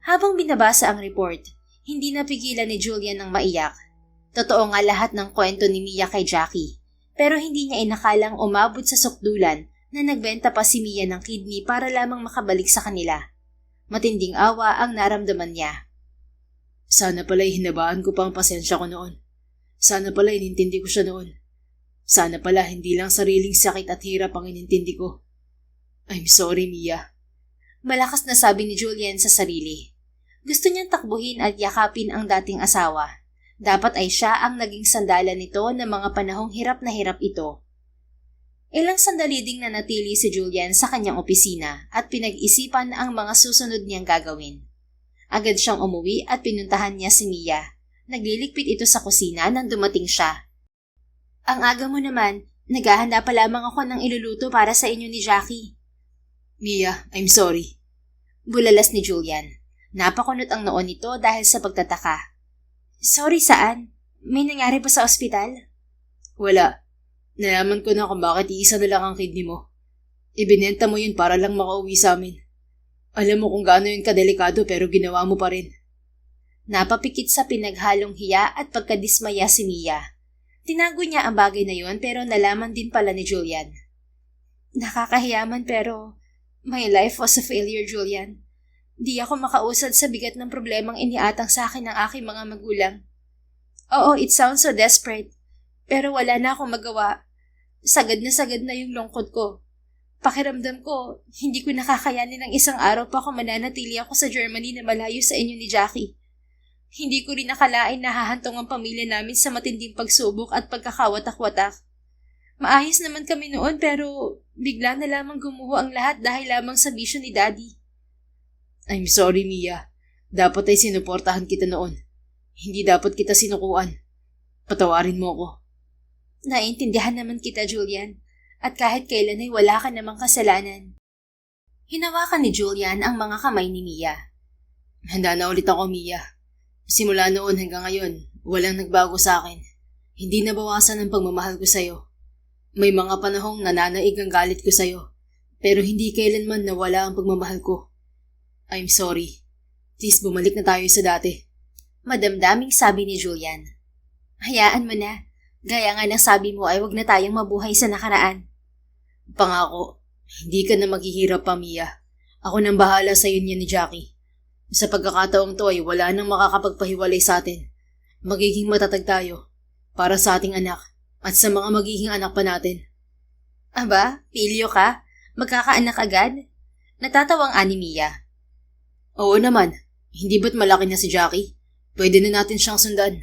Habang binabasa ang report, hindi napigilan ni Julian ng maiyak. Totoo nga lahat ng kwento ni Mia kay Jackie. Pero hindi niya inakalang umabot sa sukdulan na nagbenta pa si Mia ng kidney para lamang makabalik sa kanila. Matinding awa ang naramdaman niya. Sana pala'y hinabaan ko pa ang pasensya ko noon. Sana pala'y inintindi ko siya noon. Sana pala hindi lang sariling sakit at hirap ang inintindi ko. I'm sorry, Mia. Malakas na sabi ni Julian sa sarili. Gusto niyang takbuhin at yakapin ang dating asawa. Dapat ay siya ang naging sandalan nito ng mga panahong hirap na hirap ito. Ilang sandali ding nanatili si Julian sa kanyang opisina at pinag-isipan ang mga susunod niyang gagawin. Agad siyang umuwi at pinuntahan niya si Mia. Nagliligpit ito sa kusina nang dumating siya. Ang aga mo naman, naghahanda pa lamang ako ng iluluto para sa inyo ni Jackie. Mia, I'm sorry. Bulalas ni Julian. Napakunot ang noon nito dahil sa pagtataka. Sorry saan? May nangyari ba sa ospital? Wala. Nalaman ko na kung bakit iisa na lang ang kidney mo. Ibinenta mo yun para lang makauwi sa amin. Alam mo kung gaano yun kadelikado pero ginawa mo pa rin. Napapikit sa pinaghalong hiya at pagkadismaya si Mia. Tinago niya ang bagay na yun pero nalaman din pala ni Julian. Nakakahiyaman pero my life was a failure, Julian. Di ako makausad sa bigat ng problemang iniatang sa akin ng aking mga magulang. Oo, it sounds so desperate. Pero wala na akong magawa. Sagad na yung lungkot ko. Pakiramdam ko, hindi ko nakakayanin ng isang araw pa kung mananatili ako sa Germany na malayo sa inyo ni Jackie. Hindi ko rin nakalain na hahantong ang pamilya namin sa matinding pagsubok at pagkakawatak-watak. Maayos naman kami noon pero bigla na lamang gumuho ang lahat dahil lamang sa bisyo ni Daddy. I'm sorry, Mia. Dapat ay sinuportahan kita noon. Hindi dapat kita sinukuan. Patawarin mo ko. Naintindihan naman kita, Julian. At kahit kailan ay wala ka namang kasalanan. Hinawakan ni Julian ang mga kamay ni Mia. Handa na ulit ako, Mia. Simula noon hanggang ngayon, walang nagbago sa akin. Hindi nabawasan ang pagmamahal ko sa'yo. May mga panahong nananaig ang galit ko sa'yo, pero hindi kailanman nawala ang pagmamahal ko. I'm sorry. Please bumalik na tayo sa dati. Madamdaming sabi ni Julian. Hayaan mo na. Gaya nga ng sabi mo ay wag na tayong mabuhay sa nakaraan. Pangako, hindi ka na maghihirap pa, Mia. Ako nang bahala sa niya ni Jackie. Sa pagkakataong to ay wala nang makakapagpahiwalay sa atin. Magiging matatag tayo para sa ating anak at sa mga magiging anak pa natin. Aba, pilyo ka? Magkakaanak agad? Natatawang ani Mia. Oo naman, hindi ba't malaki na si Jackie? Pwede na natin siyang sundan.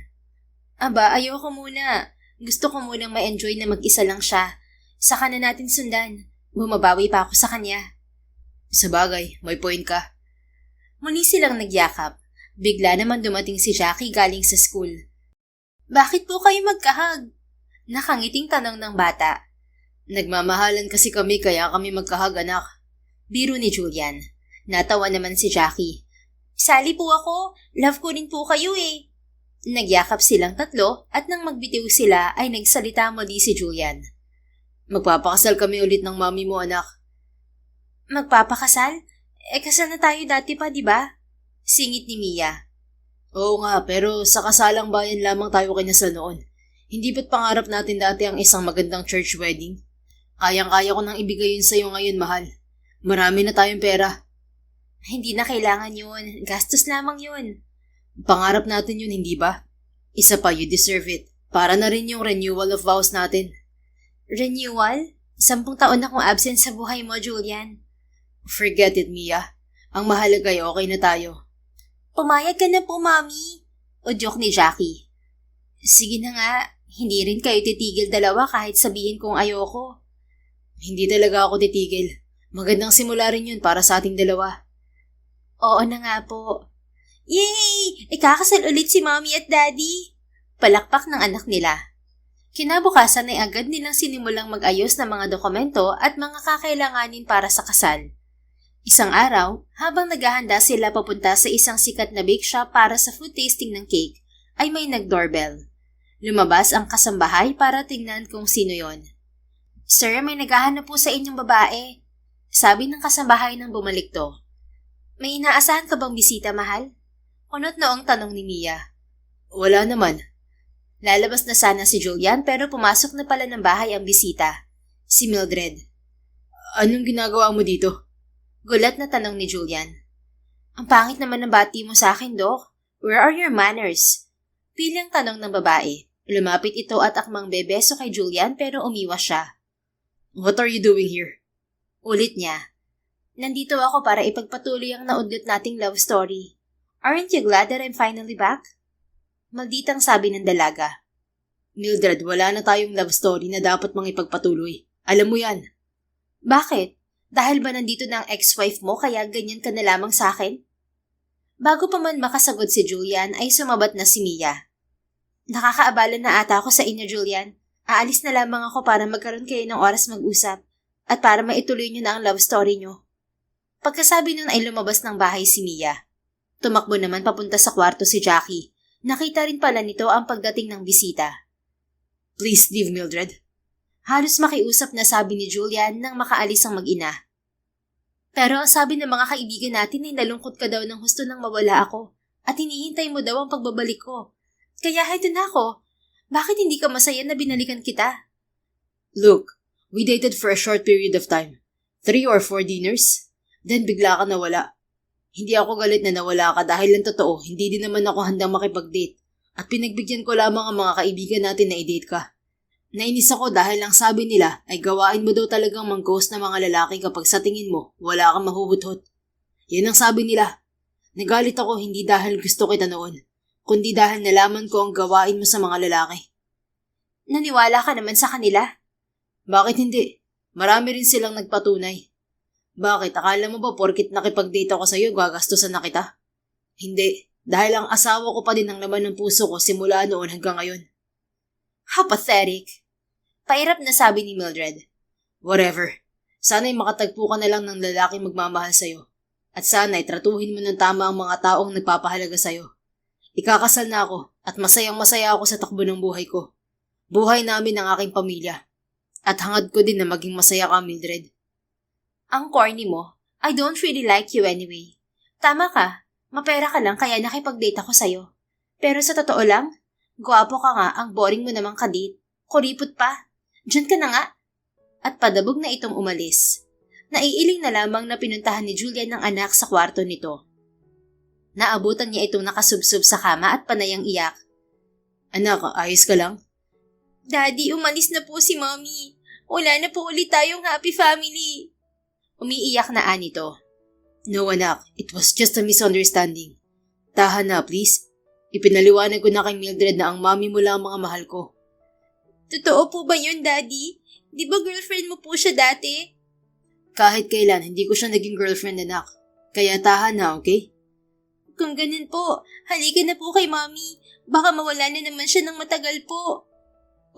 Aba, ayoko muna. Gusto ko munang ma-enjoy na mag-isa lang siya. Saka na natin sundan. Bumabawi pa ako sa kanya. Sa bagay, may point ka. Muli silang nagyakap. Bigla naman dumating si Jackie galing sa school. Bakit po kayo magkahag? Nakangiting tanong ng bata. Nagmamahalan kasi kami kaya kami magkahag, anak. Biro ni Julian. Natawa naman si Jackie. Sali po ako. Love ko rin po kayo eh. Nagyakap silang tatlo at nang magbitiw sila ay nagsalita muli si Julian. Magpapakasal kami ulit ng mami mo, anak. Magpapakasal? Kasal na tayo dati pa, di ba? Singit ni Mia. Oo nga, pero sa kasalang bayan lamang tayo kinasal noon. Hindi ba't pangarap natin dati ang isang magandang church wedding? Kayang-kaya ko nang ibigay yun sa'yo ngayon, mahal. Marami na tayong pera. Hindi na kailangan yun. Gastos lamang yun. Pangarap natin yun, hindi ba? Isa pa, you deserve it. Para na rin yung renewal of vows natin. Renewal? 10 taon akong absent sa buhay mo, Julian. Forget it, Mia. Ang mahalaga ay okay na tayo. Pumayag ka na po, Mami. Udyok ni Jackie. Sige na nga. Hindi rin kayo titigil dalawa kahit sabihin kong ayoko. Hindi talaga ako titigil. Magandang simula rin yun para sa ating dalawa. Oo na nga po. Yay! Ikakasal ulit si Mommy at Daddy. Palakpak ng anak nila. Kinabukasan ay agad nilang sinimulang mag-ayos ng mga dokumento at mga kakailanganin para sa kasal. Isang araw, habang naghahanda sila papunta sa isang sikat na bake shop para sa food tasting ng cake, ay may nag-doorbell. Lumabas ang kasambahay para tingnan kung sino yon. Sir, may naghahanap po sa inyong babae. Sabi ng kasambahay nang bumalik to. May inaasahan ka bang bisita, mahal? Kunot noong tanong ni Mia. Wala naman. Lalabas na sana si Julian pero pumasok na pala ng bahay ang bisita. Si Mildred. Anong ginagawa mo dito? Gulat na tanong ni Julian. Ang pangit naman ng bati mo sa akin, Doc. Where are your manners? Pilang tanong ng babae. Lumapit ito at akmang bebeso kay Julian pero umiwas siya. What are you doing here? Ulit niya. Nandito ako para ipagpatuloy ang naudlot nating love story. Aren't you glad that I'm finally back? Malditang sabi ng dalaga. Mildred, wala na tayong love story na dapat mang ipagpatuloy. Alam mo yan. Bakit? Dahil ba nandito na ang ex-wife mo kaya ganyan ka na lamang sa akin? Bago pa man makasagot si Julian ay sumabat na si Mia. Nakakaabala na ata ako sa inyo, Julian. Aalis na lamang ako para magkaroon kayo ng oras mag-usap at para maituloy niyo na ang love story niyo. Pagkasabi nun ay lumabas ng bahay si Mia. Tumakbo naman papunta sa kwarto si Jackie. Nakita rin pala nito ang pagdating ng bisita. Please leave, Mildred. Halos makiusap na sabi ni Julian nang makaalis ang mag-ina. Pero ang sabi ng mga kaibigan natin ay nalungkot ka daw ng husto nang mawala ako at hinihintay mo daw ang pagbabalik ko. Kaya heto na ako. Bakit hindi ka masaya na binalikan kita? Look, we dated for a short period of time. 3 or 4 dinners. Then bigla ka nawala. Hindi ako galit na nawala ka dahil lang totoo, hindi din naman ako handang makipag-date. At pinagbigyan ko lamang ang mga kaibigan natin na i-date ka. Nainis ako dahil ang sabi nila ay gawain mo daw talagang mang-ghost na mga lalaki kapag sa tingin mo wala kang mahuhutot. Yan ang sabi nila. Nagalit ako hindi dahil gusto kita noon, kundi dahil nalaman ko ang gawain mo sa mga lalaki. Naniwala ka naman sa kanila? Bakit hindi? Marami rin silang nagpatunay. Bakit? Akala mo ba porkit nakipag-date ako sa'yo gagastusan na kita? Hindi, dahil ang asawa ko pa din ang laman ng puso ko simula noon hanggang ngayon. How pathetic. Pairap na sabi ni Mildred. Whatever. Sana'y makatagpo ka na lang ng lalaking magmamahal sa'yo. At sana'y tratuhin mo ng tama ang mga taong nagpapahalaga sa'yo. Ikakasal na ako at masayang-masaya ako sa takbo ng buhay ko. Buhay namin ng aking pamilya. At hangad ko din na maging masaya ka, Mildred. Ang corny mo. I don't really like you anyway. Tama ka. Mapera ka lang kaya nakipag-date ako sa'yo. Pero sa totoo lang, gwapo ka nga, ang boring mo namang kadate. Kuripot pa. Diyan ka na nga. At padabog na itong umalis. Naiiling na lamang na pinuntahan ni Julian ng anak sa kwarto nito. Naabutan niya itong nakasubsob sa kama at panayang iyak. Anak, ayos ka lang? Daddy, umalis na po si Mommy. Wala na po ulit tayong happy family. Umiiyak na nito. No anak, it was just a misunderstanding. Tahan na please. Ipinaliwanag ko na kay Mildred na ang mami mo lang ang mga mahal ko. Totoo po ba yun, Daddy? Di ba girlfriend mo po siya dati? Kahit kailan, hindi ko siya naging girlfriend, anak. Kaya tahan na, okay? Kung ganun po, halika na po kay Mommy. Baka mawala na naman siya ng matagal po.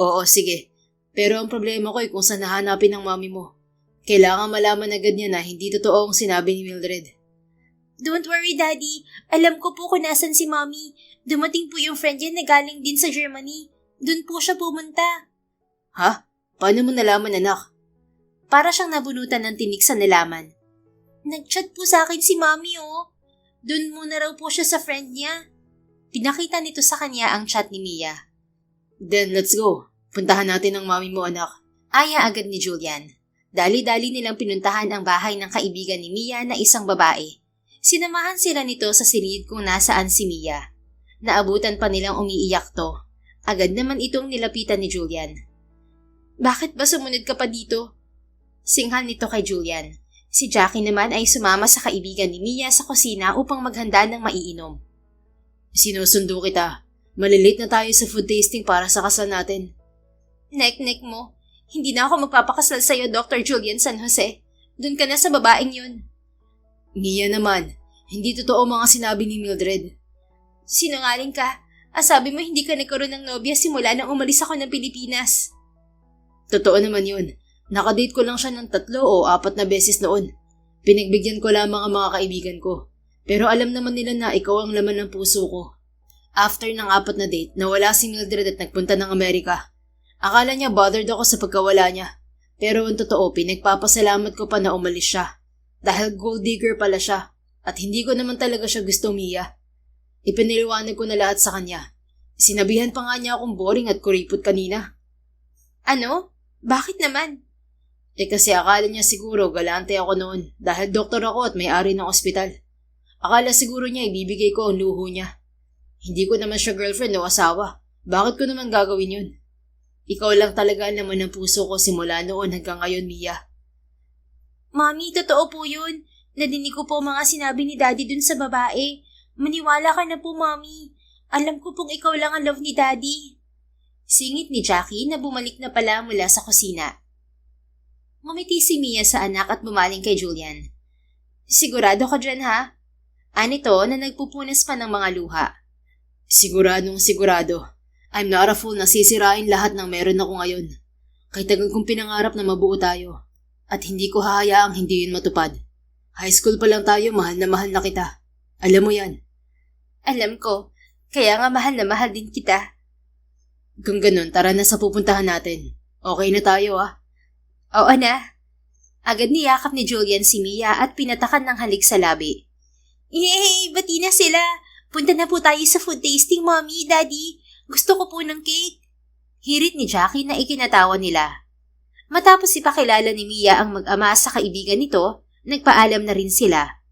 Oo, sige. Pero ang problema ko ay kung saan nahanapin ang mami mo. Kailangan malaman agad niya na hindi totoo ang sinabi ni Mildred. Don't worry, Daddy. Alam ko po kung nasan si Mommy. Dumating po yung friend niya na galing din sa Germany. Doon po siya pumunta. Ha? Paano mo nalaman, anak? Para siyang nabunutan ng tinik sa nalaman. Nag-chat po sa akin si Mommy, oh. Doon muna raw po siya sa friend niya. Pinakita nito sa kanya ang chat ni Mia. Then let's go. Puntahan natin ang mami mo, anak. Aya agad ni Julian. Dali-dali nilang pinuntahan ang bahay ng kaibigan ni Mia na isang babae. Sinamahan sila nito sa silid kung nasaan si Mia. Naabutan pa nilang umiiyak to. Agad naman itong nilapitan ni Julian. Bakit ba sumunod ka pa dito? Singhal nito kay Julian. Si Jackie naman ay sumama sa kaibigan ni Mia sa kusina upang maghanda ng maiinom. Sinusundo kita. Malilate na tayo sa food tasting para sa kasal natin. Nek-nek mo. Hindi na ako magpapakasal sa'yo, Dr. Julian San Jose. Doon ka na sa babaeng yun. Mia naman, hindi totoo mga sinabi ni Mildred. Sinungaling ka. Sabi mo hindi ka nagkaroon ng nobya simula nang umalis ako ng Pilipinas. Totoo naman yun. Nakadate ko lang siya ng 3 o 4 na beses noon. Pinagbigyan ko lamang ang mga kaibigan ko. Pero alam naman nila na ikaw ang laman ng puso ko. After ng 4 na date, nawala si Mildred at nagpunta ng Amerika. Akala niya bothered ako sa pagkawala niya. Pero ang totoo, pinagpapasalamat ko pa na umalis siya. Dahil gold digger pala siya. At hindi ko naman talaga siya gusto, Mia. Ipiniliwanag ko na lahat sa kanya. Sinabihan pa nga niya akong boring at kuripot kanina. Ano? Bakit naman? Kasi akala niya siguro galante ako noon dahil doktor ako at may-ari ng ospital. Akala siguro niya ibibigay ko ang luho niya. Hindi ko naman siya girlfriend o asawa. Bakit ko naman gagawin yun? Ikaw lang talaga ang laman ng puso ko simula noon hanggang ngayon, Mia. Mami, totoo po yun. Nadinig ko po mga sinabi ni Daddy dun sa babae. Maniwala ka na po, Mami. Alam ko pong ikaw lang ang love ni Daddy. Singit ni Jackie na bumalik na pala mula sa kusina. Ngumiti si Mia sa anak at bumaling kay Julian. Sigurado ka dyan, ha? Anito na nagpupunas pa ng mga luha. Sigurado. I'm not a fool na sisirain lahat ng meron ako ngayon. Kahit tagal kong pinangarap na mabuo tayo. At hindi ko hahayaang hindi yun matupad. High school pa lang tayo, mahal na kita. Alam mo yan. Alam ko, kaya nga mahal na mahal din kita. Kung ganun, tara na sa pupuntahan natin. Okay na tayo ah. Oo na. Agad niyakap ni Julian si Mia at pinatakan ng halik sa labi. Yay! Bati na sila! Punta na po tayo sa food tasting, Mommy, Daddy. Gusto ko po ng cake. Hirit ni Jackie na ikinatawa nila. Matapos ipakilala ni Mia ang mag-ama sa kaibigan nito, nagpaalam na rin sila.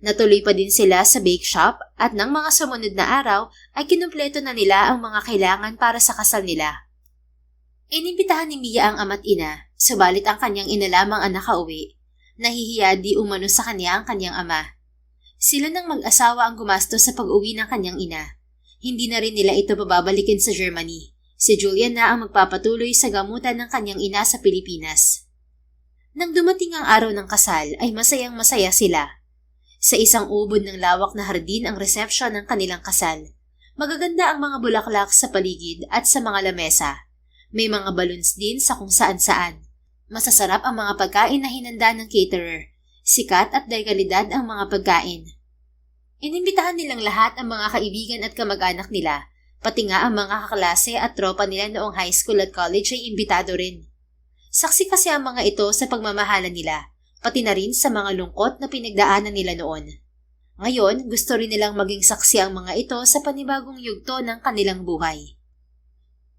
Natuloy pa din sila sa bake shop at ng mga sumunod na araw ay kinumpleto na nila ang mga kailangan para sa kasal nila. Inimbitahan ni Mia ang ama't ina, subalit ang kanyang ina lamang ang nakauwi. Nahihiya di umano sa kanya ang kanyang ama. Sila ng mag-asawa ang gumastos sa pag-uwi ng kanyang ina. Hindi na rin nila ito bababalikin sa Germany. Si Julian na ang magpapatuloy sa gamutan ng kanyang ina sa Pilipinas. Nang dumating ang araw ng kasal ay masayang-masaya sila. Sa isang ubod ng lawak na hardin ang resepsyon ng kanilang kasal. Magaganda ang mga bulaklak sa paligid at sa mga lamesa. May mga balloons din sa kung saan-saan. Masasarap ang mga pagkain na hinanda ng caterer. Sikat at dekalidad ang mga pagkain. Inimbitahan nilang lahat ang mga kaibigan at kamag-anak nila, pati nga ang mga kaklase at tropa nila noong high school at college ay imbitado rin. Saksi kasi ang mga ito sa pagmamahalan nila, pati na rin sa mga lungkot na pinagdaanan nila noon. Ngayon, gusto rin nilang maging saksi ang mga ito sa panibagong yugto ng kanilang buhay.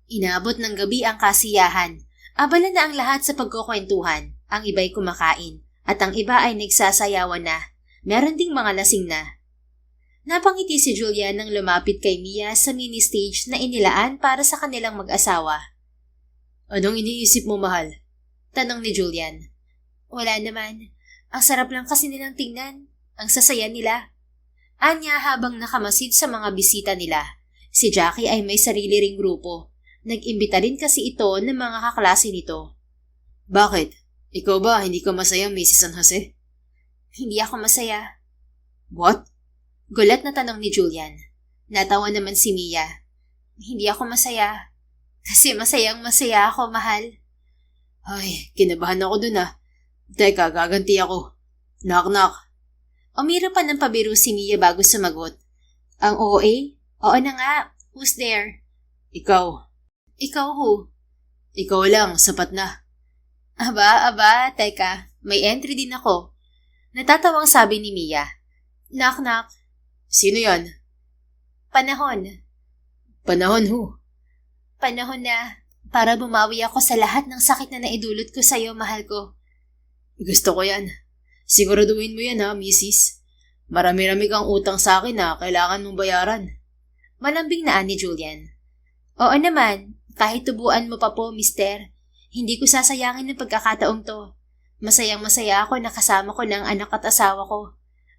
Inabot ng gabi ang kasiyahan. Abala na ang lahat sa pagkukwentuhan, ang iba'y kumakain, at ang iba ay nagsasayawan na. Meron ding mga lasing na. Napangiti si Julian nang lumapit kay Mia sa mini-stage na inilaan para sa kanilang mag-asawa. Anong iniisip mo, mahal? Tanong ni Julian. Wala naman. Ang sarap lang kasi nilang tingnan. Ang sasaya nila. Anya habang nakamasid sa mga bisita nila. Si Jackie ay may sarili ring grupo. Nag-imbita rin kasi ito ng mga kaklase nito. Bakit? Ikaw ba hindi ka masaya, Mrs. San Jose? Hindi ako masaya. What? Gulat na tanong ni Julian. Natawa naman si Mia. Hindi ako masaya. Kasi masayang-masaya ako, mahal. Ay, kinabahan ako dun ah. Teka, gaganti ako. Knock-knock. Umira pa ng pabiro si Mia bago sumagot. Ang OA? Oo na nga. Who's there? Ikaw. Ikaw who? Ikaw lang, sapat na. Aba, teka. May entry din ako. Natatawang sabi ni Mia. Knock-knock. Sino yan? Panahon. Panahon who? Panahon na para bumawi ako sa lahat ng sakit na naidulot ko sa'yo, mahal ko. Gusto ko yan. Siguraduhin mo yan ha, Mrs. Marami-rami kang utang sa akin na kailangan mong bayaran. Malambing na ni Julian. Oo naman, kahit tubuan mo pa po, mister. Hindi ko sasayangin ng pagkakataong to. Masayang-masaya ako na kasama ko ng anak at asawa ko.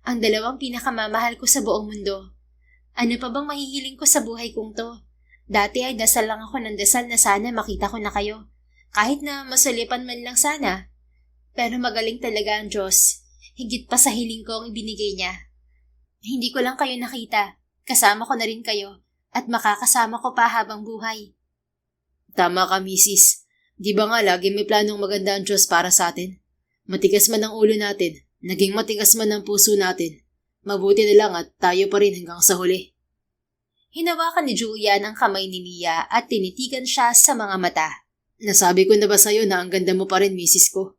Ang dalawang pinakamamahal ko sa buong mundo. Ano pa bang mahihiling ko sa buhay kong to? Dati ay dasal lang ako ng dasal na sana makita ko na kayo. Kahit na masulipan man lang sana. Pero magaling talaga ang Diyos. Higit pa sa hiling ko ang ibinigay niya. Hindi ko lang kayo nakita. Kasama ko na rin kayo. At makakasama ko pa habang buhay. Tama ka, Mrs. Di ba nga lagi may planong maganda ang Diyos para sa atin? Matigas man ang ulo natin. Naging matigas man ang puso natin. Mabuti na lang at tayo pa rin hanggang sa huli. Hinawakan ni Julian ang kamay ni Mia at tinitigan siya sa mga mata. Nasabi ko na ba sa'yo na ang ganda mo pa rin, Mrs. ko?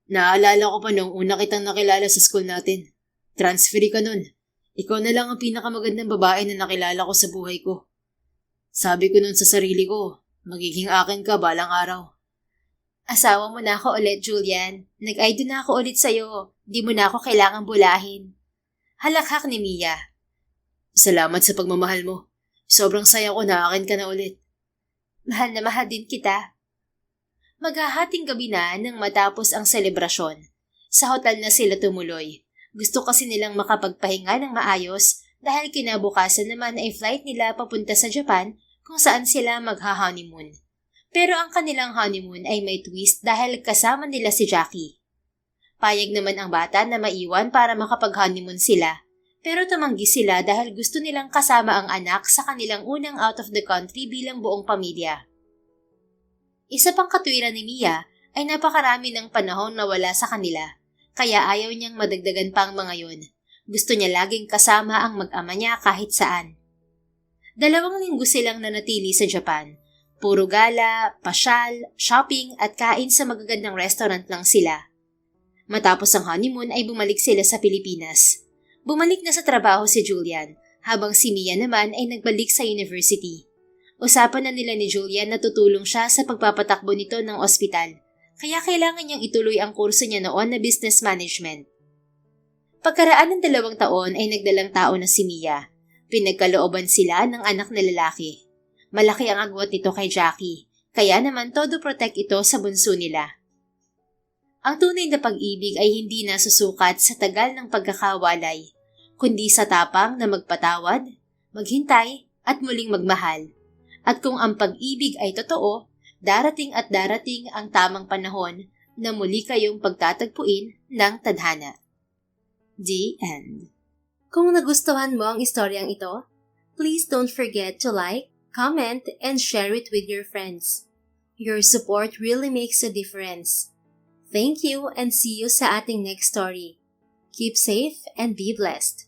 Naaalala ko pa nung una kitang nakilala sa school natin. Transferee ka nun. Ikaw na lang ang pinakamagandang babae na nakilala ko sa buhay ko. Sabi ko nun sa sarili ko, magiging akin ka balang araw. Asawa mo na ako ulit, Julian. Nag-idol na ako ulit sa'yo. Di mo na ako kailangang bulahin. Halakhak ni Mia. Salamat sa pagmamahal mo. Sobrang saya ko na akin ka na ulit. Mahal na mahal din kita. Maghahating gabi na nang matapos ang selebrasyon. Sa hotel na sila tumuloy. Gusto kasi nilang makapagpahinga ng maayos dahil kinabukasan naman ay flight nila papunta sa Japan kung saan sila magha-honeymoon. Pero ang kanilang honeymoon ay may twist dahil kasama nila si Jackie. Payag naman ang bata na maiwan para makapag-honeymoon sila, Pero tumanggi sila dahil gusto nilang kasama ang anak sa kanilang unang out of the country bilang buong pamilya. Isa pang katwiran ni Mia ay napakarami ng panahon na wala sa kanila, kaya ayaw niyang madagdagan pa ang mga yun. Gusto niya laging kasama ang mag-ama niya kahit saan. 2 linggo silang nanatili sa Japan. Puro gala, pasyal, shopping at kain sa magagandang restaurant lang sila. Matapos ang honeymoon ay bumalik sila sa Pilipinas. Bumalik na sa trabaho si Julian, habang si Mia naman ay nagbalik sa university. Usapan na nila ni Julian na tutulong siya sa pagpapatakbo nito ng ospital, kaya kailangan niyang ituloy ang kurso niya noon na business management. Pagkaraan ng 2 taon ay nagdalang tao na si Mia. Pinagkalooban sila ng anak na lalaki. Malaki ang agwat nito kay Jackie, kaya naman todo protect ito sa bunso nila. Ang tunay na pag-ibig ay hindi nasusukat sa tagal ng pagkakawalay, kundi sa tapang na magpatawad, maghintay at muling magmahal. At kung ang pag-ibig ay totoo, darating at darating ang tamang panahon na muli kayong pagtatagpuin ng tadhana. The end. Kung nagustuhan mo ang istoryang ito, please don't forget to like, comment, and share it with your friends. Your support really makes a difference. Thank you and see you sa ating next story. Keep safe and be blessed.